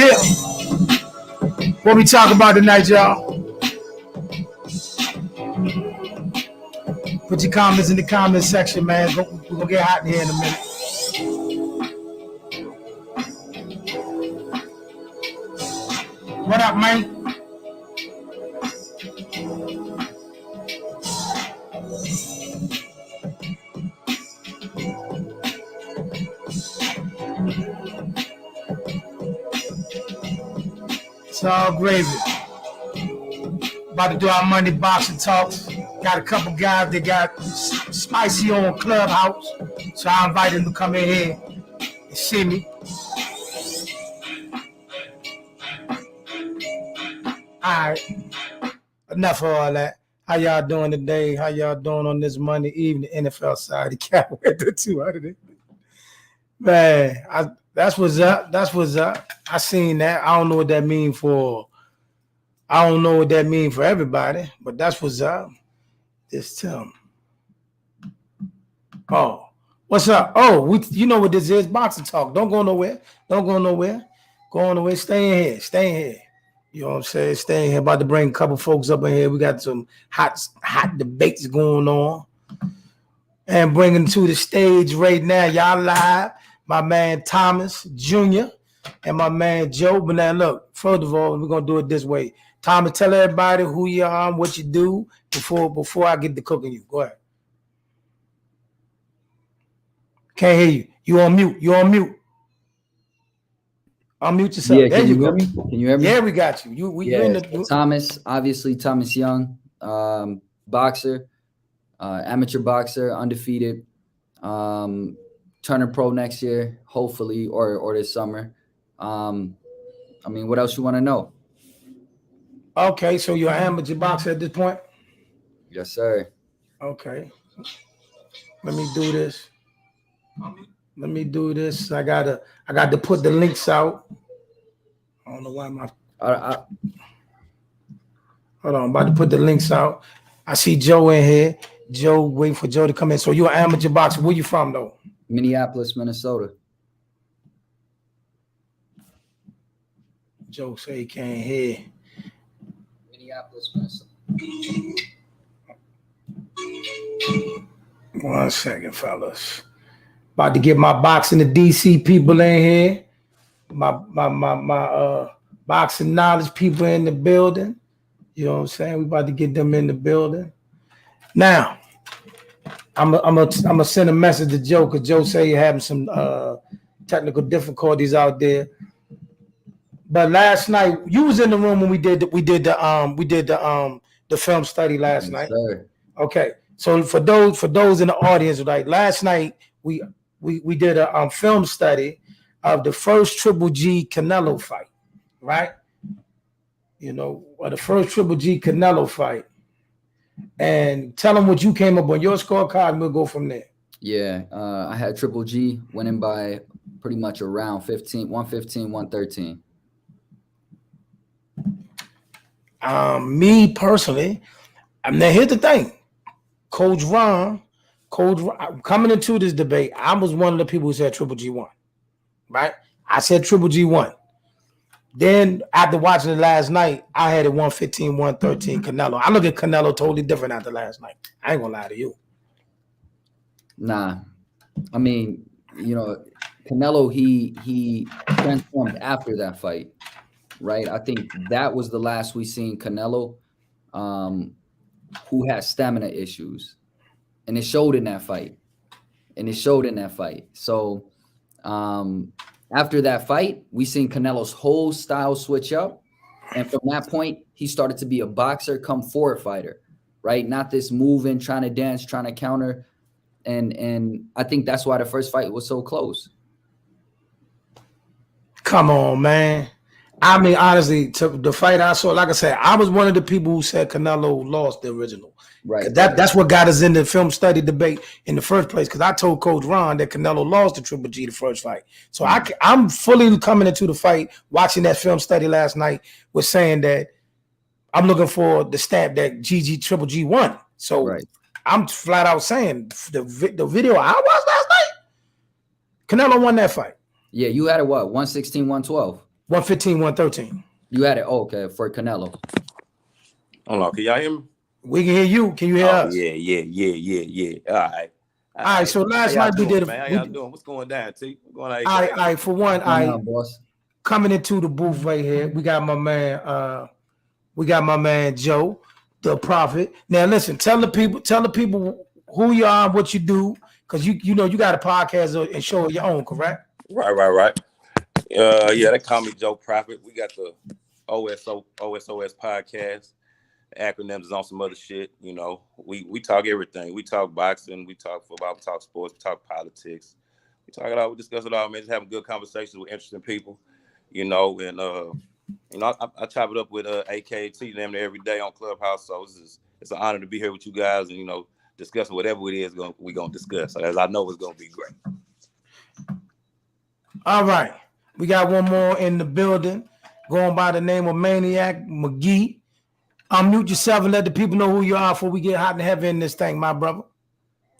Tip. What we talking about tonight, y'all? Put your comments in the comment section, man. We're gonna get hot in here in a minute. What up, man? It's all gravy. About to do our Monday boxing talks. Got a couple guys that got spicy on Clubhouse, so I invited them to come in here and see me. All right, enough of all that. How y'all doing today? How y'all doing on this Monday evening? NFL side, the cat went to 200. Man, that's what's up. That's what's up. I seen that. I don't know what that mean for. I don't know what that mean for everybody, but that's what's up. Just tell me. Oh, what's up? Oh, you know what this is? Boxing talk. Don't go nowhere. Don't go nowhere. Go on nowhere. Stay in here. Stay in here. You know what I'm saying? Stay in here. About to bring a couple folks up in here. We got some hot debates going on. And bringing to the stage right now, y'all live, my man Thomas Jr. and my man Joe. But now look, first of all, we're going to do it this way. Thomas, tell everybody who you are and what you do before I get to cooking you. Go ahead. Can't hear you. You on mute. You on mute. Unmute yourself. Yeah, there you go. Can you hear me? Yeah, we got you. You're in the Thomas, obviously Thomas Young, boxer, amateur boxer, undefeated. Turning pro next year, hopefully, or this summer. I mean, what else you want to know? Okay, so you're an amateur boxer at this point? Yes, sir. Okay. Let me do this. I got to put the links out. I don't know why hold on, I'm about to put the links out. I see Joe in here. Joe, waiting for Joe to come in. So you're an amateur boxer. Where you from, though? Minneapolis, Minnesota. Joe say he can't hear. Minneapolis, Minnesota. 1 second, fellas. About to get my boxing the DC people in here. My boxing knowledge people in the building. You know what I'm saying? We about to get them in the building. Now, I'm gonna send a message to Joe because Joe say you're having some technical difficulties out there. But last night you was in the room when we did the film study last night. Sir. Okay, so for those in the audience, like last night we did a film study of the first Triple G Canelo fight, right? You know, or the first Triple G Canelo fight. And tell them what you came up on your scorecard, and we'll go from there. Yeah, I had Triple G winning by pretty much around 115, 113. Me personally, now here's the thing. Coach Ron, coming into this debate, I was one of the people who said Triple G won, right? I said Triple G won. Then after watching it last night, I had it 115, 113 Canelo. I look at Canelo totally different after last night. I ain't gonna lie to you. Nah, I mean, you know, Canelo, he transformed after that fight, right? I think that was the last we seen Canelo, who had stamina issues, and it showed in that fight. So, after that fight, we seen Canelo's whole style switch up, and from that point, he started to be a boxer, come forward fighter, right? Not this moving, trying to dance, trying to counter. And I think that's why the first fight was so close. Come on, man. I mean, honestly, to the fight I saw, like I said, I was one of the people who said Canelo lost the original. Right. That's what got us in the film study debate in the first place, because I told Coach Ron that Canelo lost the Triple G the first fight. So I'm fully coming into the fight, watching that film study last night, was saying that I'm looking for the stamp that Triple G won. So right. I'm flat out saying the video I watched last night, Canelo won that fight. Yeah, you had it what, 116, 112? 115, 113. You had it. Oh, okay, for Canelo. Hold on, can y'all hear me? We can hear you. Can you hear us? Yeah. All right. So last night we did. Man, how y'all doing? What's going down, T? What's going on? All right. For one, boss. Coming into the booth right here, we got my man. We got my man Joe, the Prophet. Now listen, tell the people who you are, and what you do, because you know you got a podcast and show of your own, correct? Right. Yeah, they call me Joe Prophet. We got the OSOS podcast. The acronyms is on some other shit. You know, we talk everything. We talk boxing, we talk football, we talk sports, we talk politics. We talk it all. We discuss it all, man. Just having good conversations with interesting people. You know, and I chop it up with AKT damn near every day on Clubhouse. So it's an honor to be here with you guys, and discussing whatever it is we're gonna discuss. So as I know, it's gonna be great. All right, we got one more in the building, going by the name of Maniac McGee. Unmute yourself and let the people know who you are before we get hot and heavy in this thing, my brother.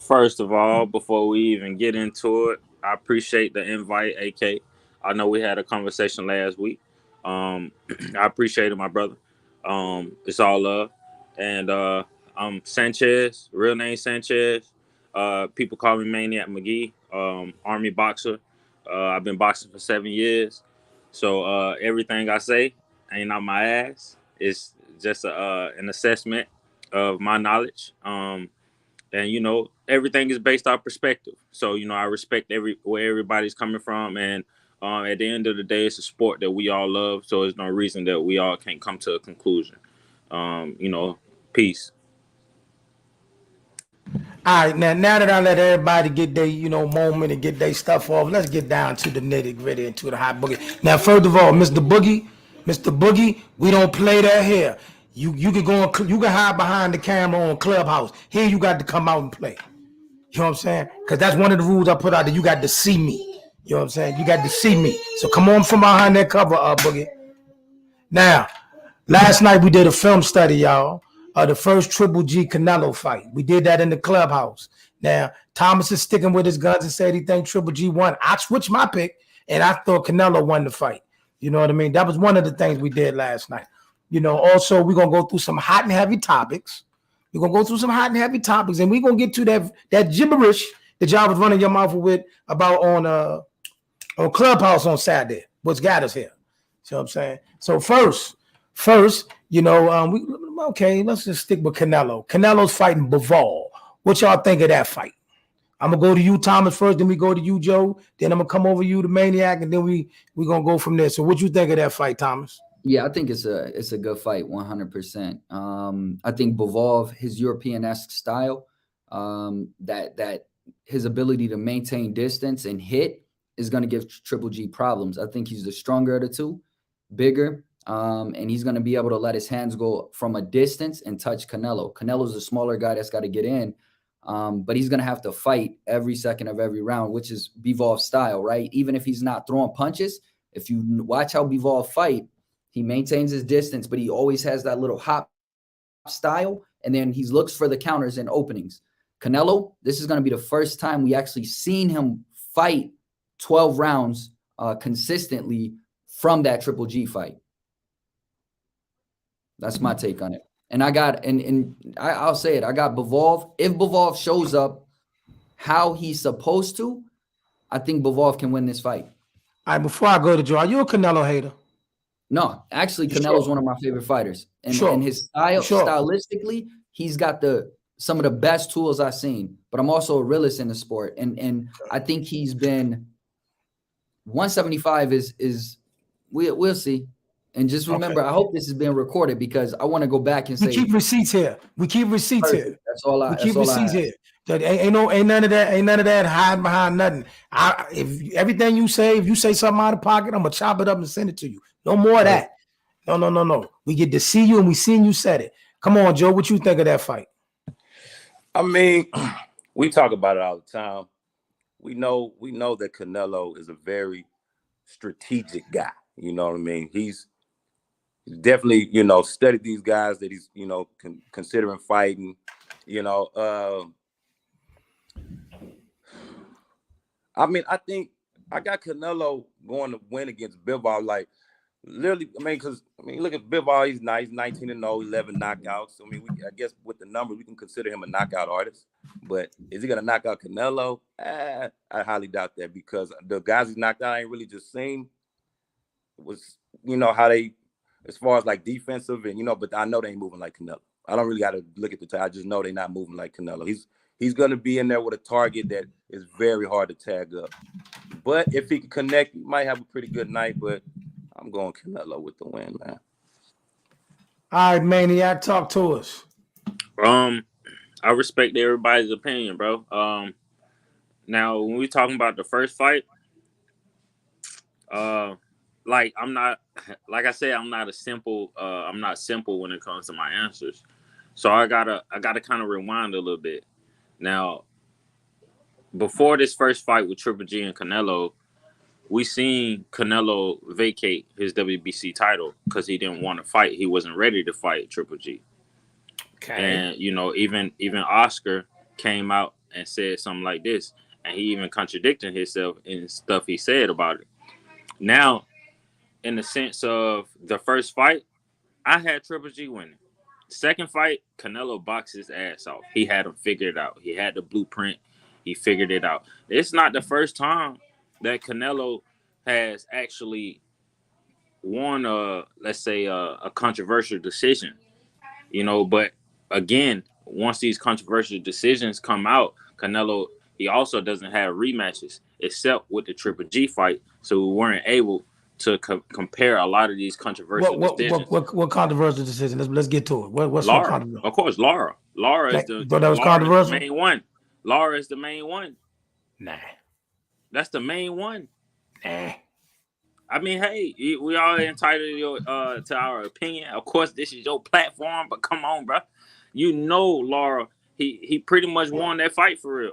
First of all, before we even get into it, I appreciate the invite, AK. I know we had a conversation last week. I appreciate it, my brother. It's all love. And I'm Sanchez, real name Sanchez. People call me Maniac McGee, Army boxer. I've been boxing for 7 years. So everything I say ain't on my ass. It's just an assessment of my knowledge. And everything is based off perspective. So I respect where everybody's coming from, and at the end of the day, it's a sport that we all love. So there's no reason that we all can't come to a conclusion. Peace. All right, now that I let everybody get their moment and get their stuff off, let's get down to the nitty gritty and to the hot boogie. Now, first of all, Mr. Boogie, we don't play that here. You can go you can hide behind the camera on Clubhouse. Here you got to come out and play. You know what I'm saying? Because that's one of the rules I put out there. You got to see me. You know what I'm saying? You got to see me. So come on from behind that cover, Boogie. Now, last night we did a film study, y'all, of the first Triple G Canelo fight. We did that in the Clubhouse. Now, Thomas is sticking with his guns and said he thinks Triple G won. I switched my pick, and I thought Canelo won the fight. You know what I mean? That was one of the things we did last night. Also, we're going to go through some hot and heavy topics. We're going to go through some hot and heavy topics, and we're going to get to that gibberish that y'all was running your mouth with about on Clubhouse on Saturday, what's got us here. See what I'm saying? So first, let's just stick with Canelo. Canelo's fighting Bivol. What y'all think of that fight? I'm gonna go to you, Thomas, first, then we go to you, Joe. Then I'm gonna come over you, the Maniac, and then we gonna go from there. So what you think of that fight, Thomas? Yeah, I think it's a good fight, 100%. I think Bivol, his European-esque style, that his ability to maintain distance and hit is going to give Triple G problems. I think he's the stronger of the two, bigger, and he's going to be able to let his hands go from a distance and touch Canelo. Canelo's a smaller guy that's got to get in, but he's going to have to fight every second of every round, which is Bivol's style, right? Even if he's not throwing punches, if you watch how Bivol fight, he maintains his distance, but he always has that little hop style, and then he looks for the counters and openings. Canelo, this is going to be the first time we actually seen him fight 12 rounds consistently from that Triple G fight. That's my take on it. And I'll say it. I got Bivol. If Bivol shows up how he's supposed to, I think Bivol can win this fight. All right, before I go to Joe, are you a Canelo hater? No, actually, Canelo's one of my favorite fighters. And his style, stylistically, he's got some of the best tools I've seen. But I'm also a realist in the sport. And I think he's been 175 is we'll see. And just remember, I hope this is being recorded because I want to go back and say we keep receipts here. Perfect. That's all I keep receipts here. Ain't none of that hiding behind nothing. If everything you say, if you say something out of pocket, I'm gonna chop it up and send it to you. No more of that. No. We get to see you and we seen you said it. Come on, Joe. What you think of that fight? I mean, we talk about it all the time. We know that Canelo is a very strategic guy. You know what I mean? He's definitely, studied these guys that he's, considering fighting. I mean, I think I got Canelo going to win against Bivol. Like, literally, look at Bivol. He's nice, 19-0, 11 knockouts. I guess with the numbers, we can consider him a knockout artist. But is he gonna knock out Canelo? I highly doubt that, because the guys he knocked out, I ain't really just seen was, how they, as far as like defensive and but I know they ain't moving like Canelo. I don't really got to look at the time. I just know they're not moving like Canelo. He's gonna be in there with a target that is very hard to tag up. But if he can connect, he might have a pretty good night. But I'm going Canelo with the win, man. All right, Maniac, talk to us. I respect everybody's opinion, bro. Now when we talking about the first fight, I'm not, like I said, I'm not simple when it comes to my answers. So I gotta kind of rewind a little bit. Now, before this first fight with Triple G and Canelo, we seen Canelo vacate his WBC title because he didn't want to fight. He wasn't ready to fight Triple G. Okay. And even Oscar came out and said something like this, and he even contradicted himself in stuff he said about it. Now, in the sense of the first fight, I had Triple G winning. Second fight, Canelo boxed his ass off. He had him figured out. He had the blueprint. He figured it out. It's not the first time that Canelo has actually won a controversial decision. But again, once these controversial decisions come out, Canelo, he also doesn't have rematches except with the Triple G fight. So we weren't able to compare a lot of these controversial decisions. What controversial decision? Let's get to it. What's Laura? controversial? Of course, Laura. Laura is the controversial? Main one. Laura is the main one. Nah. That's the main one. Nah. I mean, hey, we all entitled to our opinion. Of course, this is your platform, but come on, bro. Laura, he pretty much won that fight for real.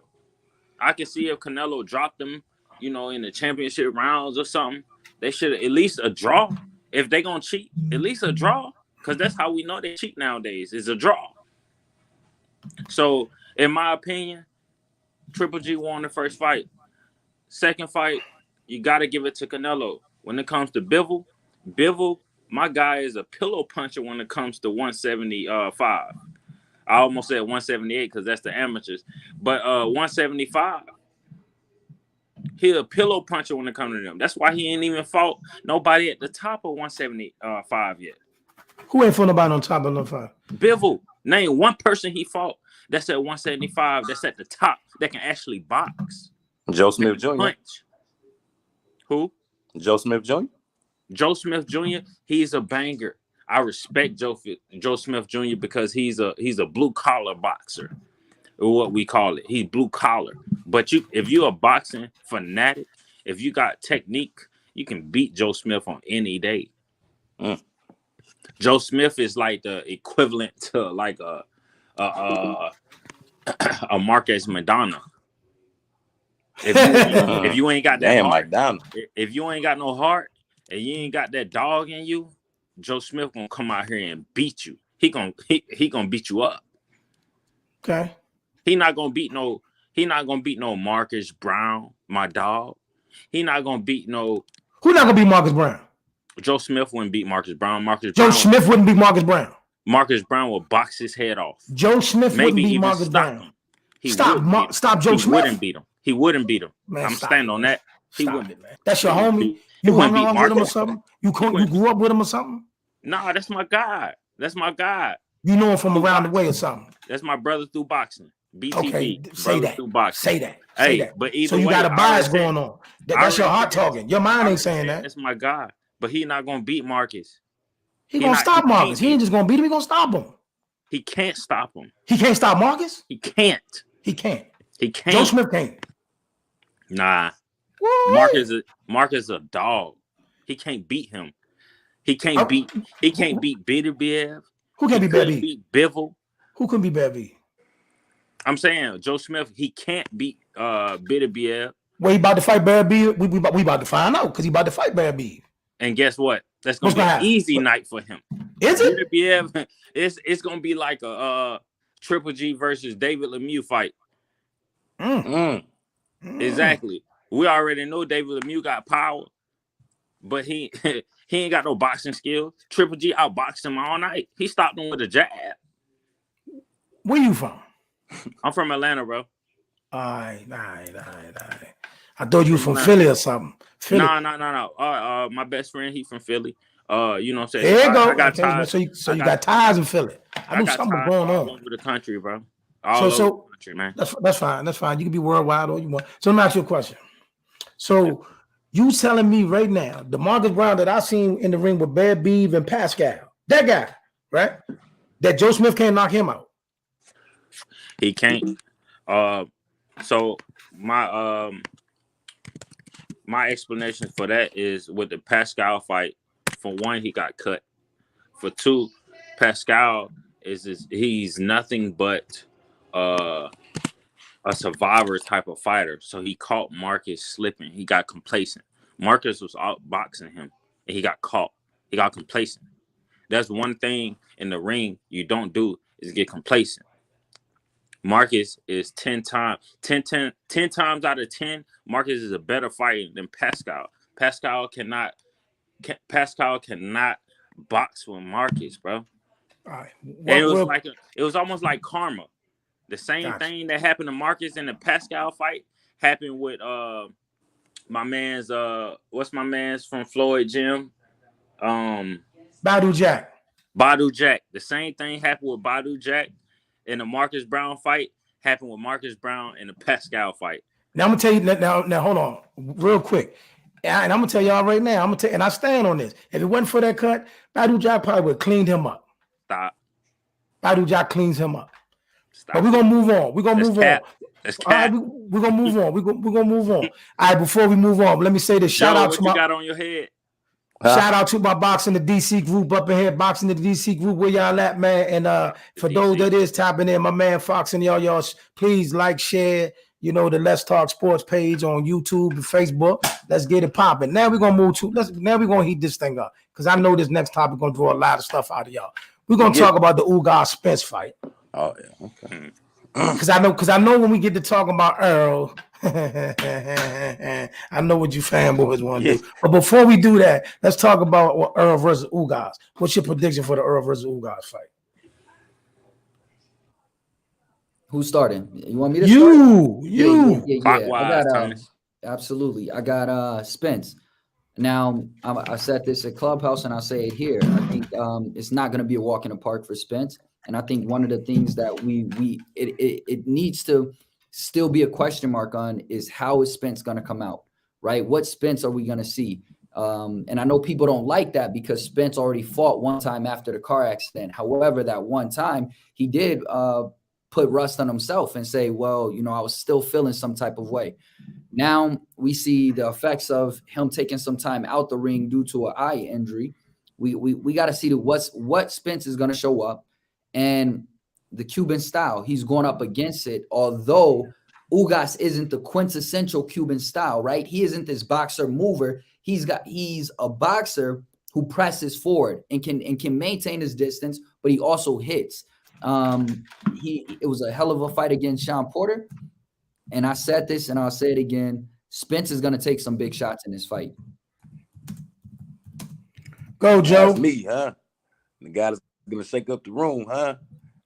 I can see if Canelo dropped him, in the championship rounds or something, they should at least a draw. If they gonna cheat, at least a draw, because that's how we know they cheat nowadays, is a draw. So, in my opinion, Triple G won the first fight. Second fight, you got to give it to Canelo. When it comes to Bivol, my guy is a pillow puncher when it comes to 175. I almost said 178 because that's the amateurs. But 175, he a pillow puncher when it comes to them. That's why he ain't even fought nobody at the top of 175 yet. Who ain't fought nobody on top of 175? Bivol. Name one person he fought that's at 175, that's at the top, that can actually box. Joe Smith Jr. Punch. Who? Joe Smith Jr. Joe Smith Jr. He's a banger. I respect Joe Smith Jr. because he's a blue collar boxer, or what we call it. He's blue collar. But if you're a boxing fanatic, if you got technique, you can beat Joe Smith on any day. Joe Smith is like the equivalent to like a Marquez Madonna. If you ain't got that heart, if you ain't got no heart and you ain't got that dog in you, Joe Smith gonna come out here and beat you. He gonna beat you up. Okay. He not gonna beat no Marcus Brown, my dog. He not gonna beat no. Who not gonna beat Marcus Brown? Joe Smith wouldn't beat Marcus Brown. Smith wouldn't beat Marcus Brown. Marcus Brown will box his head off. Joe Smith wouldn't beat Marcus Brown. Stop Joe Smith. He wouldn't beat him. He wouldn't beat him. Man, I'm standing on that. He wouldn't. It, man. That's your homie. You hung around with him or something? You grew up with him or something? Nah, that's my guy. That's my guy. You know him from around the way or something? That's my brother through boxing. BTV. Okay, say that. Say that. Hey, say that. But either so you way, got a bias going on. That's your heart talking. Your mind ain't saying that. That's my guy. But he not gonna beat Marcus. He gonna stop Marcus. He ain't just gonna beat him. He gonna stop him. He can't stop him. He can't stop Marcus? He can't. He can't. He can't. Joe Smith can't. Nah. What? Marcus is a dog. He can't beat him. He can't beat Bidibiev. Who can't beat Bevy? Beat Bivol. Who can beat Bevy? I'm saying Joe Smith, he can't beat Bidibiev. Well, he about to fight Bevy. We about to find out because he about to fight Bevy. And guess what? That's gonna be an easy night for him. Is it? Bidibiev, it's gonna be like a Triple G versus David Lemieux fight. Exactly. We already know David Lemieux got power, but he He ain't got no boxing skills. Triple G outboxed him all night. He stopped him with a jab. Where you from? I'm from Atlanta, bro. All right. I thought you was from Philly or something. Philly. No. My best friend, he from Philly. You know what I'm saying? There you go. I got ties. So you got ties in Philly. I knew something was going all on. over the country, bro. All over the country, man. That's fine. That's fine. You can be worldwide all you want. So let me ask you a question. So you telling me right now, the Marcus Brown that I seen in the ring with Bad Beeve and Pascal, that guy, right? That Joe Smith can't knock him out. He can't. So my explanation for that is with the Pascal fight. For one, he got cut. For two, Pascal he's nothing but a survivor type of fighter. So he caught Marcus slipping. He got complacent. Marcus was outboxing him, and he got caught. He got complacent. That's one thing in the ring you don't do is get complacent. Marcus is 10 times out of 10. Marcus is a better fighter than Pascal. Pascal cannot box with Marcus, bro. All right. It was almost like karma. The same thing that happened to Marcus in the Pascal fight happened with my man's what's my man's from Floyd Gym? Badu Jack. The same thing happened with Badu Jack in the Marcus Brown fight, happened with Marcus Brown in the Pascal fight. Now I'm gonna tell you now hold on real quick. And I'm gonna tell y'all right now, and I stand on this. If it wasn't for that cut, Badu Jack probably would have cleaned him up. Stop. Badu Jack cleans him up. Stop. But we're gonna move on. We're gonna move on. All right, we're gonna move on. We're gonna move on. All right, before we move on, let me say this. Shout out to what you got on your head? Shout out to my Boxing the DC group up in here. Boxing the DC group, where y'all at, man? And for those that is tapping in, my man Fox and y'all, please like, share, the Let's Talk Sports page on YouTube and Facebook. Let's get it popping. Now we're gonna move to now we're gonna heat this thing up, because I know this next topic gonna draw a lot of stuff out of y'all. We're gonna talk about the Ugas Spence fight. Oh yeah, okay. Because I know when we get to talking about Earl, I know what you fanboys want to do. But before we do that, let's talk about Earl versus Ugas. What's your prediction for the Earl versus Ugas fight? Who's starting? You want me to start? Yeah. Absolutely. I got Spence. Now, I said this at Clubhouse and I'll say it here. I think it's not going to be a walk in the park for Spence. And I think one of the things that it needs to still be a question mark on is how is Spence going to come out, right? What Spence are we going to see? And I know people don't like that because Spence already fought one time after the car accident. However, that one time he did put rust on himself and say, well, I was still feeling some type of way. Now we see the effects of him taking some time out the ring due to an eye injury. We got to see what Spence is going to show up. And the Cuban style, he's going up against it. Although Ugas isn't the quintessential Cuban style, right? He isn't this boxer mover. He's a boxer who presses forward and can maintain his distance, but he also hits. It was a hell of a fight against Sean Porter. And I said this and I'll say it again. Spence is going to take some big shots in this fight. Go, Joe. That's me, huh? The guy that's gonna shake up the room, huh?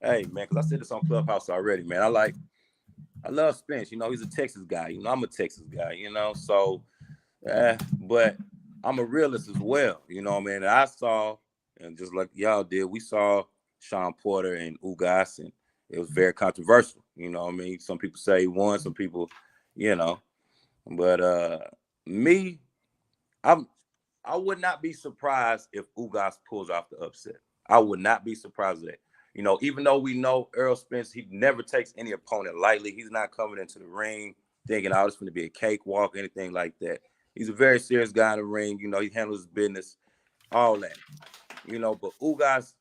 Hey, man, because I said this on Clubhouse already, man. I love Spence. He's a Texas guy. I'm a Texas guy. So, but I'm a realist as well. And I saw, and just like y'all did, we saw Sean Porter and Ugas, and it was very controversial. Some people say he won, some people, but me, I would not be surprised if Ugas pulls off the upset. I would not be surprised at that. Even though we know Earl Spence, he never takes any opponent lightly. He's not coming into the ring thinking, oh, it's going to be a cakewalk, anything like that. He's a very serious guy in the ring. He handles his business, all that. But Ugas,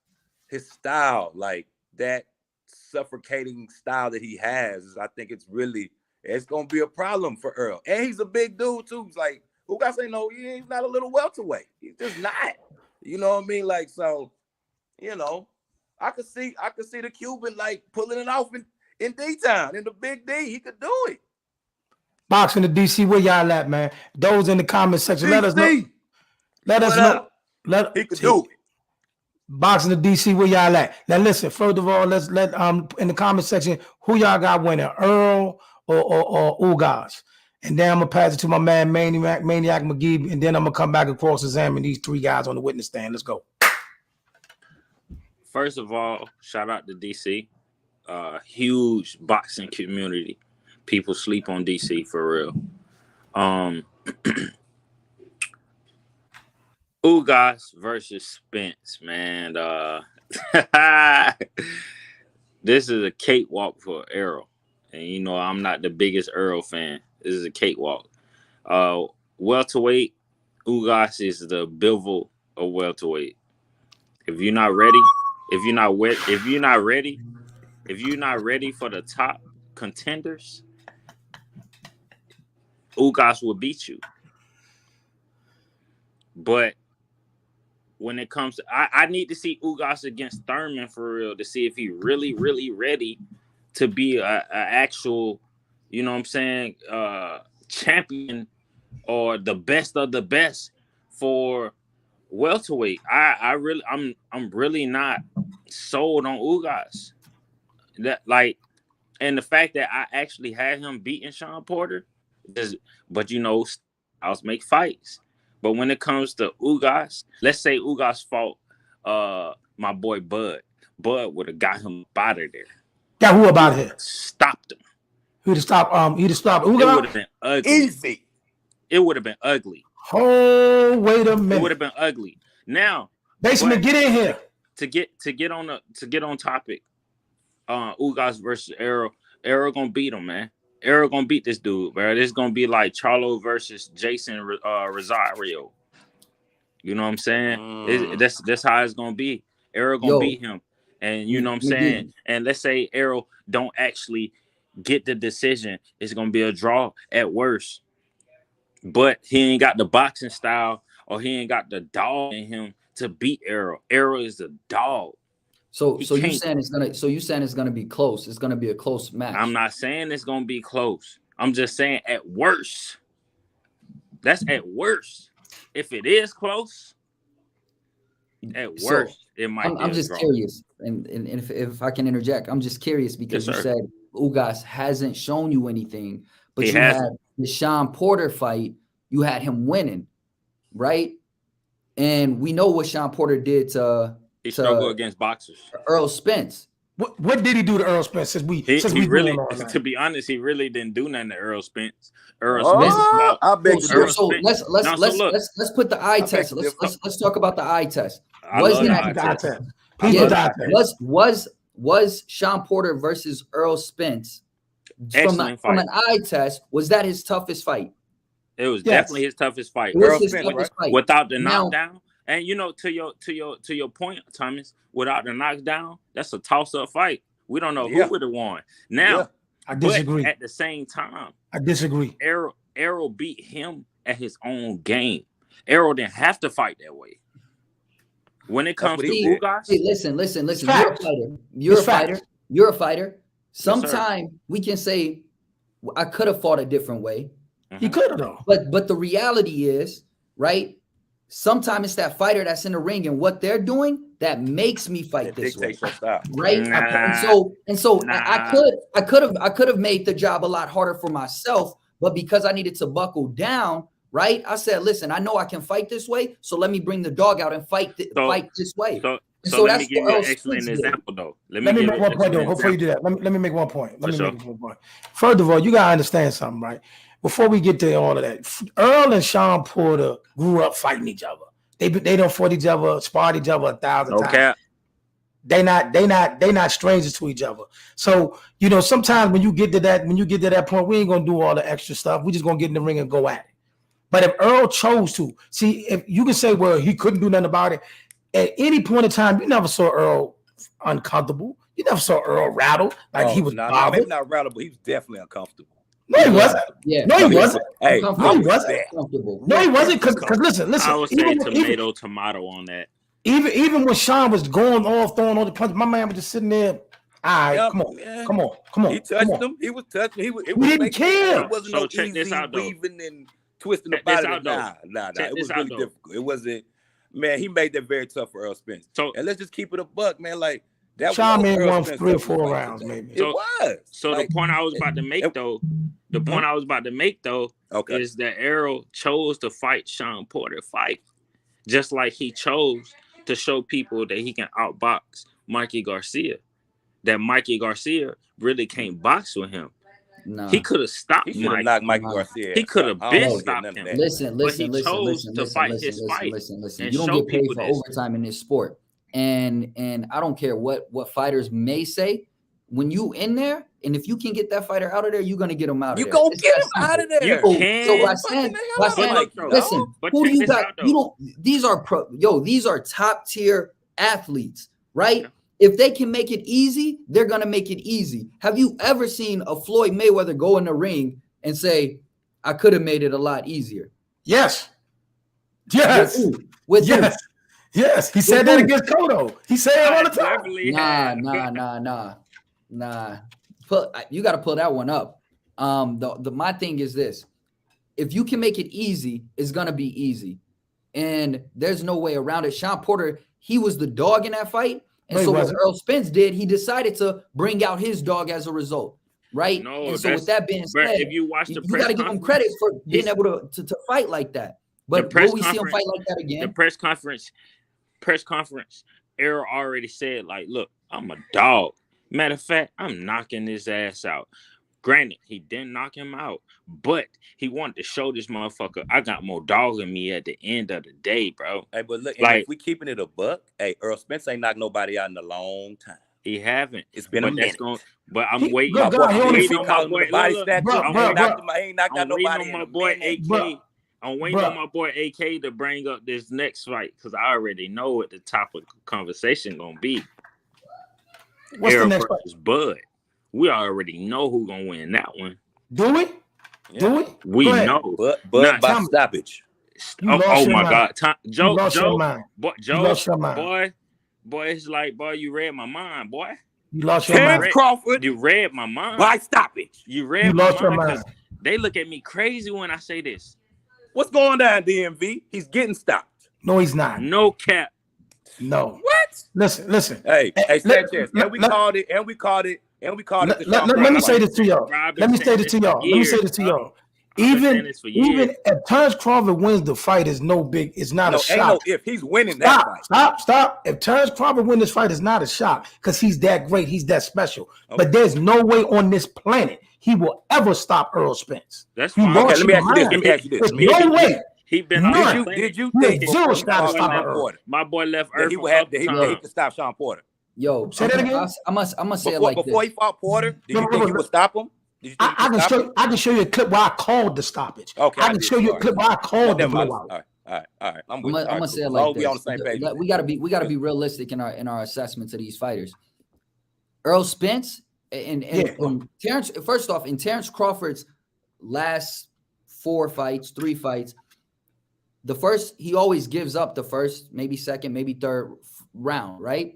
his style, like that suffocating style that he has, I think it's going to be a problem for Earl. And he's a big dude, too. It's like, Ugas he's not a little welterweight. He's just not. You know what I mean? Like, so, I could see the Cuban like pulling it off in D-Town, in the Big D. He could do it. Boxing the DC, where y'all at, man? Those in the comment section, let us know. Let us know. He could do it. Boxing the DC, where y'all at? Now listen, first of all, let's let in the comment section who y'all got winning, Earl or Ugas. And then I'm gonna pass it to my man Maniac McGee, and then I'm gonna come back and cross-examine these three guys on the witness stand. Let's go. First of all, shout out to DC. Huge boxing community. People sleep on DC for real. Ugas versus Spence, man. This is a cakewalk for Earl. And you know, I'm not the biggest Earl fan. This is a cakewalk. Welterweight, Ugas is the Bivol of welterweight. If you're not ready for the top contenders, Ugas will beat you. But when it comes to, I need to see Ugas against Thurman for real to see if he really ready to be a actual, you know what I'm saying, champion or the best of the best for welterweight. I'm really not sold on Ugas. And the fact that I actually had him beating Sean Porter, but you know, styles make fights. But when it comes to Ugas, let's say Ugas fought my boy Bud. Bud would have got him out of there. Got who about here? Stopped him. He'd have stopped Ugas? It would have been ugly. Easy. It would have been ugly. Oh, wait a minute. It would have been ugly. Now, Basement, get in here. To get on topic, Ugas versus Earl. Earl gonna beat him, man. Earl gonna beat this dude, bro. This is gonna be like Charlo versus Jason Rosario. You know what I'm saying? That's how it's gonna be. Earl gonna beat him, and you know what I'm saying. And let's say Earl don't actually get the decision, it's gonna be a draw at worst. But he ain't got the boxing style, or he ain't got the dog in him to beat Earl. Earl is a dog. So you saying it's gonna be close. It's gonna be a close match. I'm not saying it's gonna be close. I'm just saying at worst. That's at worst. If it is close, at worst, it might be. I'm just curious, and if I can interject, I'm just curious because you said Ugas hasn't shown you anything, but you had the Sean Porter fight, you had him winning, right? And we know what Sean Porter did to he struggled against boxers. Earl Spence. What did he do to Earl Spence since we really, to be honest, he really didn't do nothing to Earl Spence. I beg to differ. So let's put the eye test. Let's talk about the eye test. Was Sean Porter versus Earl Spence from an eye test? Was that his toughest fight? It was definitely his toughest fight. Earl Spence, right? Without the knockdown. And you know, to your point, Thomas, without the knockdown, that's a toss-up fight. We don't know who would have won. Now, I disagree. But at the same time, I disagree. Earl beat him at his own game. Errol didn't have to fight that way. When it comes to Ugas, hey, listen. You're a fighter. You're a fighter. Sometime we can say I could have fought a different way. He could have though. But the reality is, right? Sometimes it's that fighter that's in the ring and what they're doing that makes me fight this way, right? I could have made the job a lot harder for myself, but because I needed to buckle down, right? I said, listen, I know I can fight this way, so let me bring the dog out and fight this way. So let me give you an excellent example, though. Let me make one point, though. Before you do that, let me make one point. First of all, you gotta understand something, right? Before we get to all of that, Earl and Sean Porter grew up fighting each other. They don't fought each other, sparred each other 1,000 times. Cap. They not strangers to each other. So you know, sometimes when you get to that point, we ain't gonna do all the extra stuff. We just gonna get in the ring and go at it. But if Earl chose to, see, if you can say, well, he couldn't do nothing about it. At any point in time, you never saw Earl uncomfortable. You never saw Earl rattled like he was bothered. Maybe not rattled, but he was definitely uncomfortable. No, he wasn't. Yeah. No, he wasn't. Hey, no, he wasn't. No, he wasn't. Because listen. I would say tomato on that. Even when Sean was going off, throwing all the punches, my man was just sitting there. All right, come on. He touched him. He was touching. He didn't care. It wasn't no easy weaving and twisting the body. Nah. It was really difficult. It wasn't Man, he made that very tough for Earl Spence. So, and let's just keep it a buck, man. Like that Sean was may Earl won Spence 3 or toughest 4 fight rounds, today. maybe. It was. So like, the point I was about to make though, okay, is that Earl chose to fight Sean Porter fight, just like he chose to show people that he can outbox Mikey Garcia. That Mikey Garcia really can't box with him. Nah. He could have stopped he should have Mike. knocked Mikey Garcia. He could have been get stopped none of him. that. Listen. And You don't show get paid people for this. overtime in this sport. And I don't care what fighters may say. When you in there, and if you can get that fighter out of there, you're gonna get him out of there. You gonna It's get that him out of simple. there. You can. So by But saying, look, listen, but who do check you this got? out, though. You don't. These are top tier athletes, right? Yeah. If they can make it easy, they're gonna make it easy. Have you ever seen a Floyd Mayweather go in the ring and say, "I could have made it a lot easier"? Yes. Yes. With who? Yes. Yes. He said that against Cotto. He said it all the time. Definitely Nah. You got to pull that one up. My thing is this: if you can make it easy, it's gonna be easy, and there's no way around it. Sean Porter, he was the dog in that fight, and so what Earl Spence did, he decided to bring out his dog as a result, right? No, and so with that being said, if you watch the you got to give him credit for being able to fight like that. But will we see him fight like that again? The press conference, Earl already said, like, look, I'm a dog. Matter of fact, I'm knocking his ass out. Granted, he didn't knock him out, but he wanted to show this motherfucker I got more dog in me at the end of the day, bro. Hey, but look, like, if we keeping it a buck, hey, Earl Spence ain't knocked nobody out in a long time. He haven't. It's been a minute. But I'm waiting. Good God, I'm waiting on my boy. body statue. He ain't knocked out nobody. I'm waiting on my boy AK. I'm waiting on my boy AK to bring up this next fight because I already know what the topic of conversation gonna be. What's Earl the next fight? versus Bud. We already know who's gonna win that one. Do we? Yeah. Do we? We know. Bud Nah, by stoppage. Oh my God, Joe, boy, it's like, boy, you read my mind, boy. You lost your Terence mind. Crawford. You read my mind. By stoppage. You read You my lost your mind. mind. 'Cause they look at me crazy when I say this. What's going down, DMV? He's getting stopped. No, he's not. No cap. No. What? Listen. Hey, Sanchez. And we called it. Let me say this to y'all. Even if Terence Crawford wins the fight, is no big. It's not a shock. Ain't no if he's winning that fight. Stop. If Terence Crawford wins this fight, it's not a shock because he's that great. He's that special. Okay. But there's no way on this planet he will ever stop Earl Spence. That's fine. Okay, let me ask you this. There's no way. He been Did you think zero shot to stop Earl? My boy left Earl. He could stop Sean Porter. Yo, say that again. I'm gonna say it like before this. he fought Porter, did you think he would stop him? I can show you a clip where I called the stoppage. Okay, I can show you a clip where I called the blowout. All right. I'm gonna say it like this. We on the same page. We gotta be realistic in our assessments of these fighters. Earl Spence and Terence. First off, in Terence Crawford's last 3 fights, the first he always gives up the first, maybe second, maybe third round, right?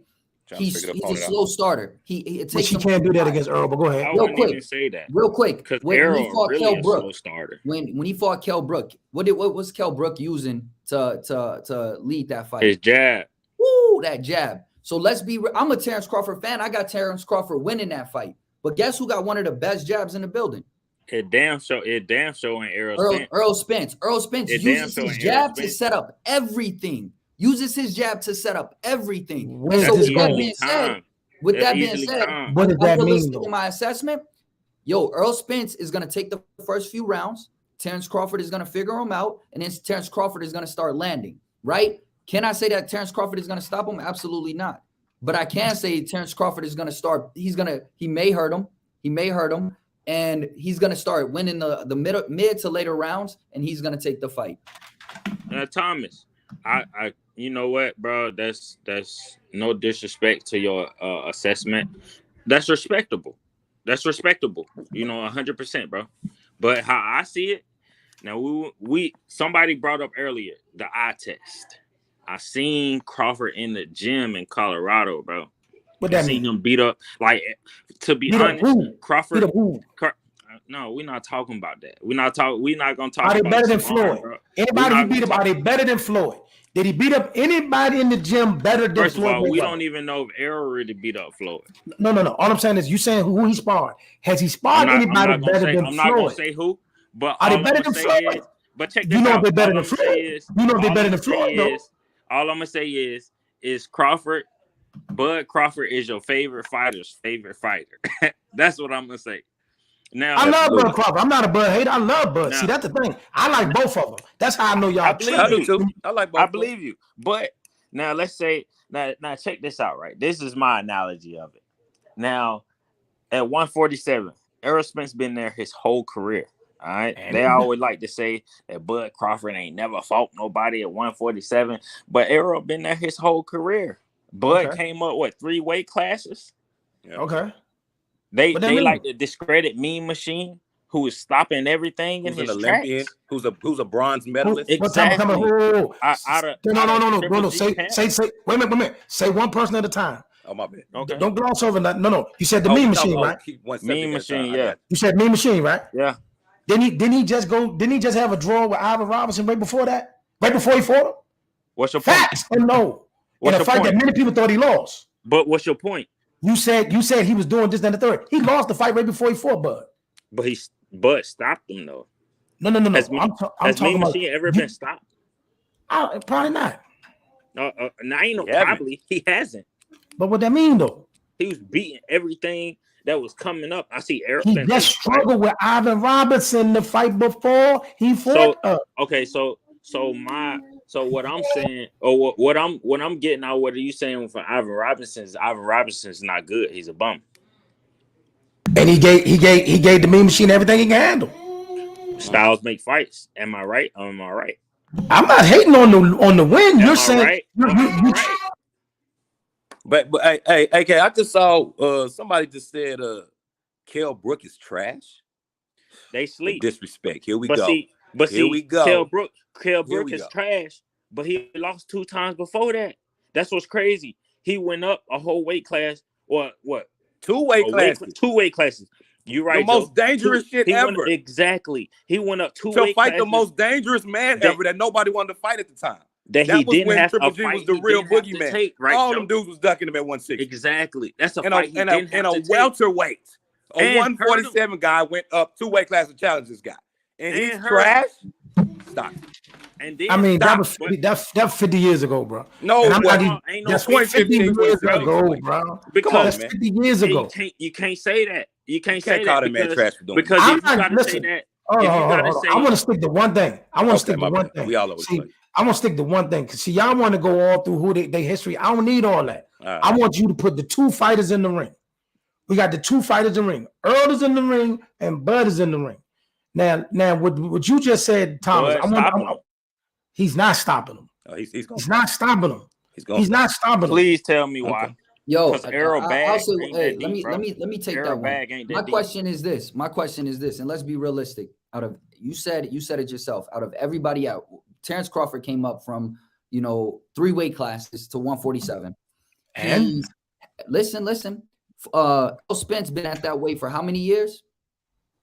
He's a slow starter. He can't do that against Earl. But go ahead. Real quick. Because Earl really a slow starter. When he fought Kell Brook, what was Kell Brook using to lead that fight? His jab. Woo, that jab. So let's be. I'm a Terence Crawford fan. I got Terence Crawford winning that fight. But guess who got one of the best jabs in the building? It damn show in Earl Spence. Earl Spence uses his jab to set up everything. Uses his jab to set up everything. And so with that being said, what does that mean? In my assessment, Earl Spence is going to take the first few rounds. Terence Crawford is going to figure him out, and then Terence Crawford is going to start landing. Right? Can I say that Terence Crawford is going to stop him? Absolutely not. But I can say Terence Crawford is going to start. He may hurt him. And he's going to start winning the mid to later rounds, and he's going to take the fight. Thomas, I you know what, bro? That's no disrespect to your assessment. That's respectable. You know, 100%, bro. But how I see it, now we somebody brought up earlier the eye test. I seen Crawford in the gym in Colorado, bro. What that seen mean? him beat up. Like, to be honest, Crawford. No, we're not talking about that. We're not gonna talk. Are they about better than sparring, Floyd? bro. Anybody he beat up, are they better than Floyd? Did he beat up anybody in the gym better than First of Floyd? all, we don't even know if Earl really beat up Floyd. No. All I'm saying is you saying who he sparred. Has he sparred anybody better than Floyd? I'm not gonna say who, but are all they better I'm than gonna say Floyd? is, but check this You know out. they're better All than I'm gonna say Floyd. is, You know they're better than Floyd, though. all I'm gonna say is Crawford. Bud Crawford is your favorite fighter's favorite fighter. That's what I'm gonna say. Now I love Bud Crawford. I'm not a Bud hater. I love Bud. See, that's the thing. I like both of them. That's how I know y'all. I do too. I like both. I believe you. But now let's say now check this out, right? This is my analogy of it. Now at 147, Errol Spence been there his whole career. All right. They always like to say that Bud Crawford ain't never fought nobody at 147, but Errol been there his whole career. Bud came up with 3 weight classes. Yeah. Okay. They like to discredit Mean Machine, who is stopping everything in his Olympian, tracks. who's a bronze medalist. Exactly. No. Triple Say wait a minute. Say one person at a time. Oh, my bad. Okay. Don't gloss over that. No. You said the Mean Machine, right? Mean Machine, yeah. You said Mean Machine, right? Yeah. Didn't he just have a draw with Ivan Robinson right before that? Right before he fought him? What's your point? Facts and no. In a fight that many people thought he lost. But what's your point? You said he was doing this and the third. He lost the fight right before he fought Bud. But Bud stopped him though. No. Has I'm talking Mean about. Machine ever been stopped? Probably not. Now ain't no probably. He hasn't. But what that mean though? He was beating everything that was coming up. I see Earl. He just struggled with Ivan Robinson the fight before he fought. So what I'm saying, or what I'm getting out, what are you saying for Ivan Robinson? Ivan Robinson's not good. He's a bum. And he gave the Mean Machine everything he can handle. Styles make fights. Am I right? Am I right? I'm not hating on the win. You're saying right? But hey, AK, I just saw somebody just said Kell Brook is trash. They sleep. The disrespect. Here we go. Here we go. Kell Brook is go. trash, but he lost 2 times before that. That's what's crazy. He went up a whole weight class, or what? 2 weight classes. 2 weight classes. You right? The most dangerous shit ever. Exactly. He went up 2 to weight fight classes. The most dangerous man ever that nobody wanted to fight at the time. That he was didn't when have Triple G G was the real boogeyman. Right, all them dudes was ducking him at 160. Exactly. That's a and fight. a welterweight. A 147 guy went up 2 weight classes to challenge this guy. And he's trash. Stop. And then that's 50 years ago, bro. No, that's 50 years ago, bro. Because that's 50 years ago. You can't say that. You can't say call that that man trash for doing because if you gotta say that. I want to stick to one thing. We all over the place. I want to stick to one thing. Because see, y'all want to go all through who they history. I don't need all that. I want you to put the 2 fighters in the ring. We got the 2 fighters in the ring. Earl is in the ring and Bud is in the ring. Now, what you just said, Thomas, he's not stopping him. He's not stopping him. He's not stopping him. Please tell me why. Yo, Earl bag. Hey, let me take Earl that one. My question is this, and let's be realistic. You said it yourself. Out of everybody out, Terence Crawford came up from 3 weight classes to 147. And listen. Spence been at that weight for how many years?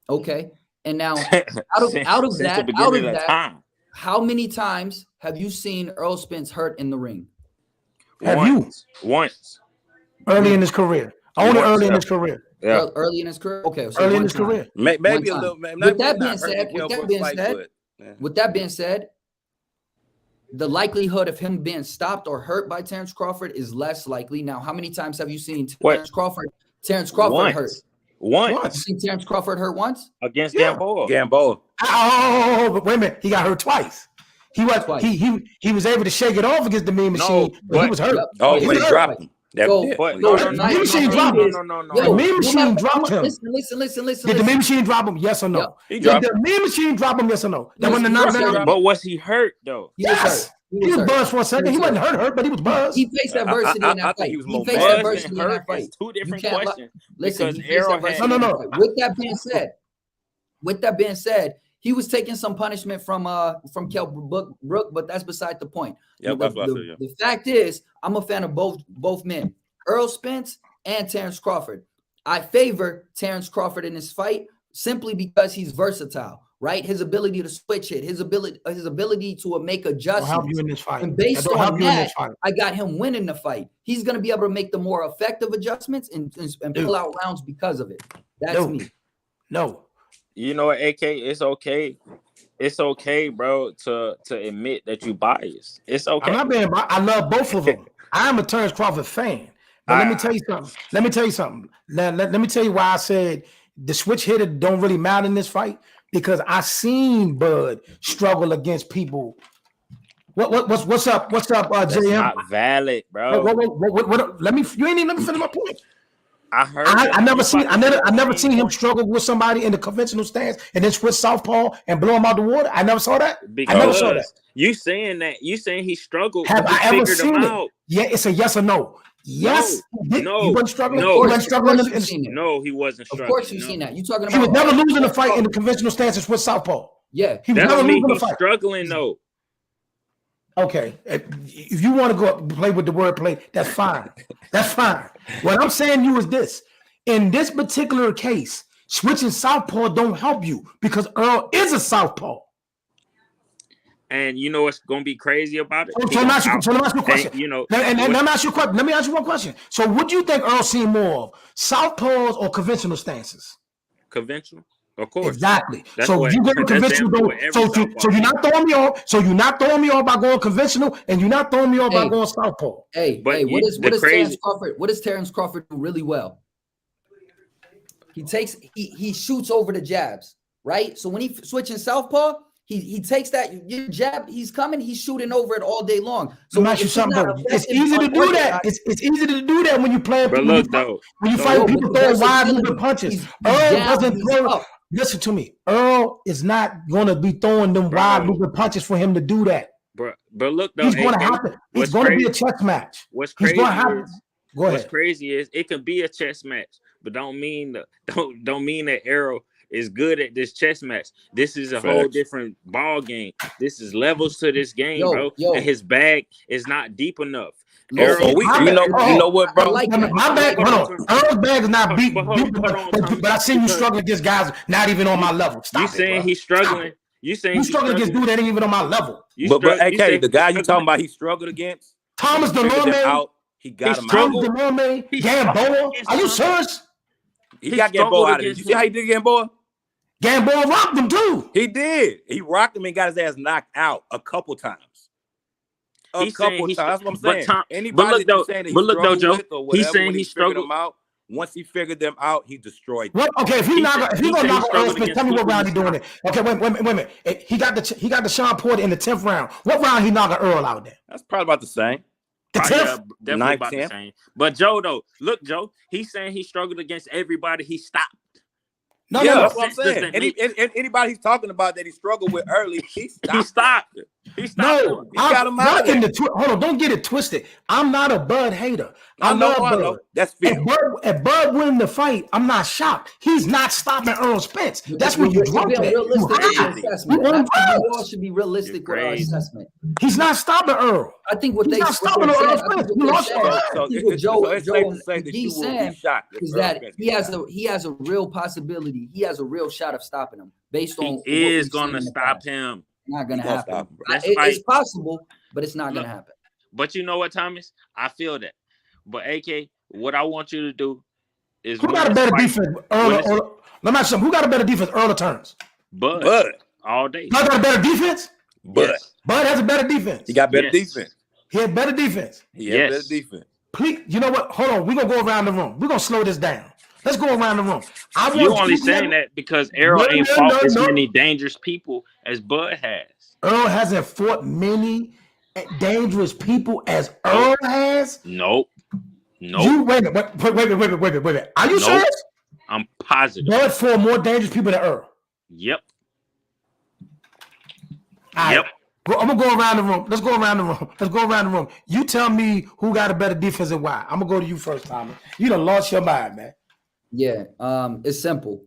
Okay, and now out of that, how many times have you seen Earl Spence hurt in the ring? Once. Early in his career. Only early in his career. Yeah. Early in his career. Okay. So early in his career. Maybe a little. With that being said, the likelihood of him being stopped or hurt by Terence Crawford is less likely. Now, how many times have you seen Terence Crawford hurt? Once. You seen Terence Crawford hurt once? Against Gamboa. Oh, but wait a minute. He got hurt twice. He was able to shake it off against the Mean Machine, but he was hurt. Oh, he dropped him. The Mean Machine dropped him. The Mean Machine dropped him. Listen. Did the Mean Machine drop him? Yes or no? Did the Mean Machine drop him? Yes or no? That wasn't knockdown. But was he hurt though? Yes. He was buzzed for a second. He wasn't hurt, but he was buzzed. He faced adversity in that fight. He faced adversity in that fight. 2 different questions. Listen, no. With that being said, he was taking some punishment from Kell Brook, but that's beside the point. The fact is, I'm a fan of both men, Earl Spence and Terence Crawford. I favor Terence Crawford in this fight simply because he's versatile, right? His ability to switch it, his ability to make Don't adjustments. help you in this fight. And based Don't on help you in that, this fight. I got him winning the fight. He's going to be able to make the more effective adjustments and pull out rounds because of it. That's me. No. You know what, AK? It's okay. It's okay, bro, to admit that you biased. It's okay. I'm not being. I love both of them. I am a Terence Crawford fan. But let me tell you something. Let me tell you why I said the switch hitter don't really matter in this fight, because I seen Bud struggle against people. What's up? What's up, That's JM? not valid, bro. What, let me. You ain't even let me finish my point. I heard. I never seen him struggle with somebody in the conventional stance and then switch southpaw and blow him out the water. I never saw that. Because I never saw that. You saying he struggled. Have I ever seen it? Out. Yeah, it's a yes or no. Yes. No. He wasn't struggling. No. He wasn't struggling. No, he wasn't struggling. Of course you've seen that. You talking about? He was never losing the fight in the conventional stance and switch southpaw. Yeah, he was that never don't mean losing the he's fight. struggling though. Okay, if you want to go up and play with the wordplay, that's fine. That's fine. What I'm saying to you is this: in this particular case, switching southpaw don't help you because Earl is a southpaw. And you know what's gonna be crazy about it? So let me ask you a question. And, you know, and let me ask you a question. Let me ask you one question. So, what do you think Earl seen more of, southpaws or conventional stances? Conventional, of course. Exactly. That's so what, you go to conventional. So you're not throwing me off. So you're not throwing me off by going conventional, and you're not throwing me off by going southpaw. What does Terence Crawford do really well? He shoots over the jabs, right? So when he switching southpaw, he takes that your jab, he's coming, he's shooting over it all day long. So it's easy to do that. It's easy to do that when you play. But look though, when you fight people throwing wide moving punches, Earl doesn't throw. Listen to me, Earl is not going to be throwing them wide moving punches for him to do that. But look though, he's going to happen. It's going to be a chess match. What's crazy What's crazy is it can be a chess match, but don't mean that Earl is good at this chess match. This is a whole different ball game. This is levels to this game, bro. And his bag is not deep enough. Earl, you know what, bro? My bag, Earl's bag is not deep, but I seen you struggling against guys not even on my level. You saying he's struggling? You saying he's struggling against dude that ain't even on my level? But AK, the guy you talking about, he struggled against Thomas DeLorme. He got him Thomas out. DeLorme, Gamboa. Are you serious? He got Gamboa out of it. You see how he did Gamboa? Gamboa rocked him too. He did. He rocked him and got his ass knocked out a couple times. That's what I'm saying. Anybody that's saying that he struggled with or whatever, he's saying he figured them out. Once he figured them out, he destroyed them. Okay, if he's gonna knock Earl Spence, tell me what round he doing it. Okay, wait a minute. He got the Sean Porter in the 10th round. What round he knocked Earl out there? That's probably about the same. The 10th? Definitely about the same. But Joe, though, look, Joe, he's saying he struggled against everybody he stopped. No, that's what I'm saying. Anybody he's talking about that he struggled with early, he stopped. He got him out of there. Hold on, don't get it twisted. I'm not a Bud hater. I love Bud. That's fair. If Bud winning the fight, I'm not shocked. He's not stopping Earl Spence. That's when you drop that. We all should be realistic with our assessment. He's not stopping Earl. I think what he's not stopping Earl Spence. Joe is that he has a real possibility. He has a real shot of stopping him based on. He is going to stop him. Not going to happen. It's possible, but it's not going to happen. But you know what, Thomas? I feel that. But AK, what I want you to do is who got a better defense? Let me ask you something. Who got a better defense? Earl or Terence? Bud. All day. Bud got a better defense? Bud has a better defense. He got better defense. He had better defense. He had better defense. Please, you know what? Hold on. We're going to go around the room. We're going to slow this down. Let's go around the room. You're only saying that because Earl ain't fought as many dangerous people as Bud has. Earl hasn't fought many dangerous people as Earl has? Nope. Wait a minute. Are you serious? I'm positive. Bud fought more dangerous people than Earl. Yep. Right. Well, I'm going to go around the room. Let's go around the room. You tell me who got a better defense and why. I'm going to go to you first, Tommy. You done lost your mind, man. Yeah, it's simple.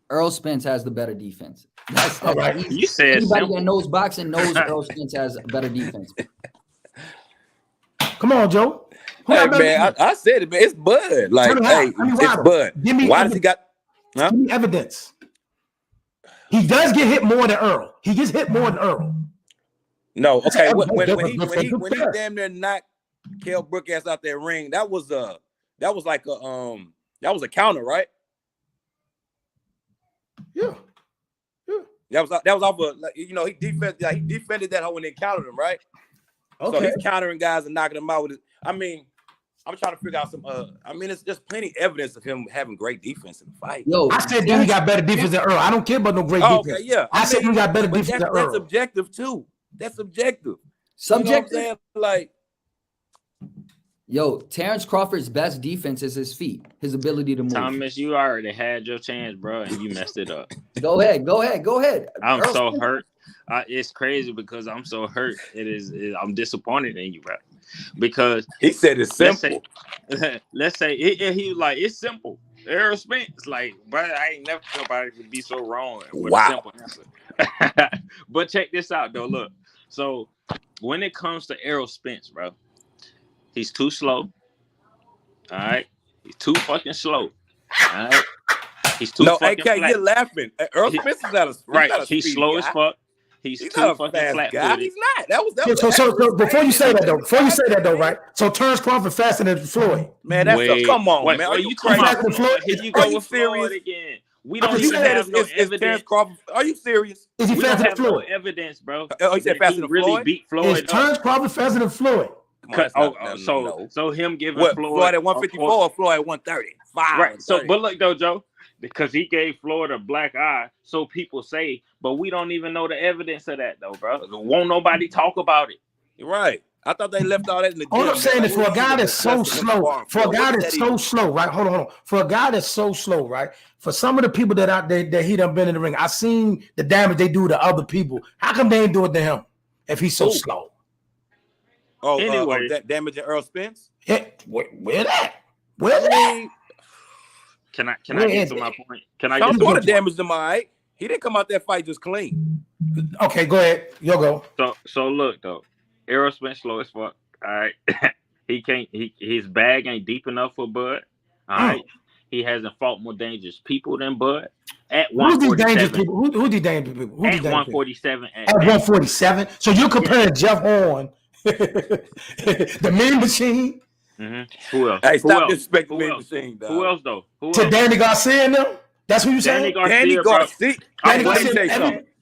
Earl Spence has the better defense. That's all right. You said anybody that knows boxing knows Earl Spence has better defense. Come on, Joe. Hey, man, I said it, man. It's Bud. Like, hey, it's Bud. Why does he got? Huh? Give me evidence. He does get hit more than Earl. He gets hit more than Earl. No, okay. That's When he damn near knocked Kell Brook ass out that ring, that was a counter, right? Yeah. That was off of, like, you know, he defended that hoe when they countered him, right? Okay. So he's countering guys and knocking them out with it. I mean, I'm trying to figure out some. I mean, it's just plenty of evidence of him having great defense in the fight. Yo, I said he got better defense than Earl. I don't care about no great defense. Okay, yeah. I said he got better defense than Earl. That's objective too. That's subjective. subjective. You know what I'm saying? Like, Yo, Terence Crawford's best defense is his feet, his ability to move. Thomas, you already had your chance, bro, and you messed it up. Go ahead. I'm Earl so Spence. hurt. It's crazy because I'm so hurt. I'm disappointed in you, bro. Because he said it's simple. Let's say he like it's simple. Earl Spence, like, bro, I ain't never nobody could be so wrong with a simple answer. But check this out, though. Look, so when it comes to Earl Spence, bro, he's too slow. All right, he's too fucking slow. All right, he's too. No, fucking AK, flat. you're laughing. Earl Spence is not a right. Not a He's speed slow guy. as fuck. He's too not a fucking fast flat guy. footed. He's not. That was So before you say that though, right? So Terence Crawford faster than Floyd. Man, that's come on, wait, man. Are you talking crazy? about Floyd? Here you go with serious? Floyd again. We don't You even said have no it's Terence evidence. Crawford. Are you serious? Is he We don't faster than have no Floyd? evidence, bro. Oh, you said that faster he than really Floyd? beat Floyd. Is Terence Crawford faster than Floyd? So him giving what, Floyd at 154 or Floyd at 135? Right. So, but look though, Joe, because he gave Floyd a black eye, so people say, but we don't even know the evidence of that though, bro. Won't nobody talk about it? You're right. I thought they left all that in the gym. All I'm saying is for a guy that's so slow, right? Hold on. For a guy that's so slow, right? For some of the people that he done been in the ring, I seen the damage they do to other people. How come they ain't do it to him if he's so slow? Oh, anyway, that damage in Earl Spence? Yeah, where that? Where that? Can I get to my point? Can I Some get to sort my of damage to my. He didn't come out that fight just clean. Okay, go ahead. You'll go. So look though, Earl Spence slow as fuck. All right, his bag ain't deep enough for Bud. All right, he hasn't fought more dangerous people than Bud. At 147, who's these dangerous people? Who these dangerous people? At 147. At 147. So you're comparing Jeff Horn, the Mean Machine. Mm-hmm. Who else? Hey, stop disrespecting the Mean Machine, dog. Who else though? To Danny Garcia and them? That's who you saying? Danny Garcia.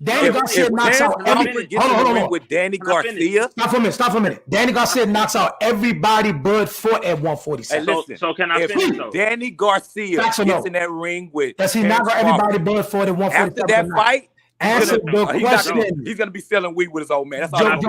Danny Garcia knocks out every. Hold on. With Danny Garcia. Stop for a minute. Danny Garcia knocks out everybody Bud fought at 147. Hey, listen, so can I finish though? Danny Garcia gets in that ring with. Does he knock out everybody Bud fought at 147? After that fight, answer the question. He's gonna be selling weed with his old man. That's all.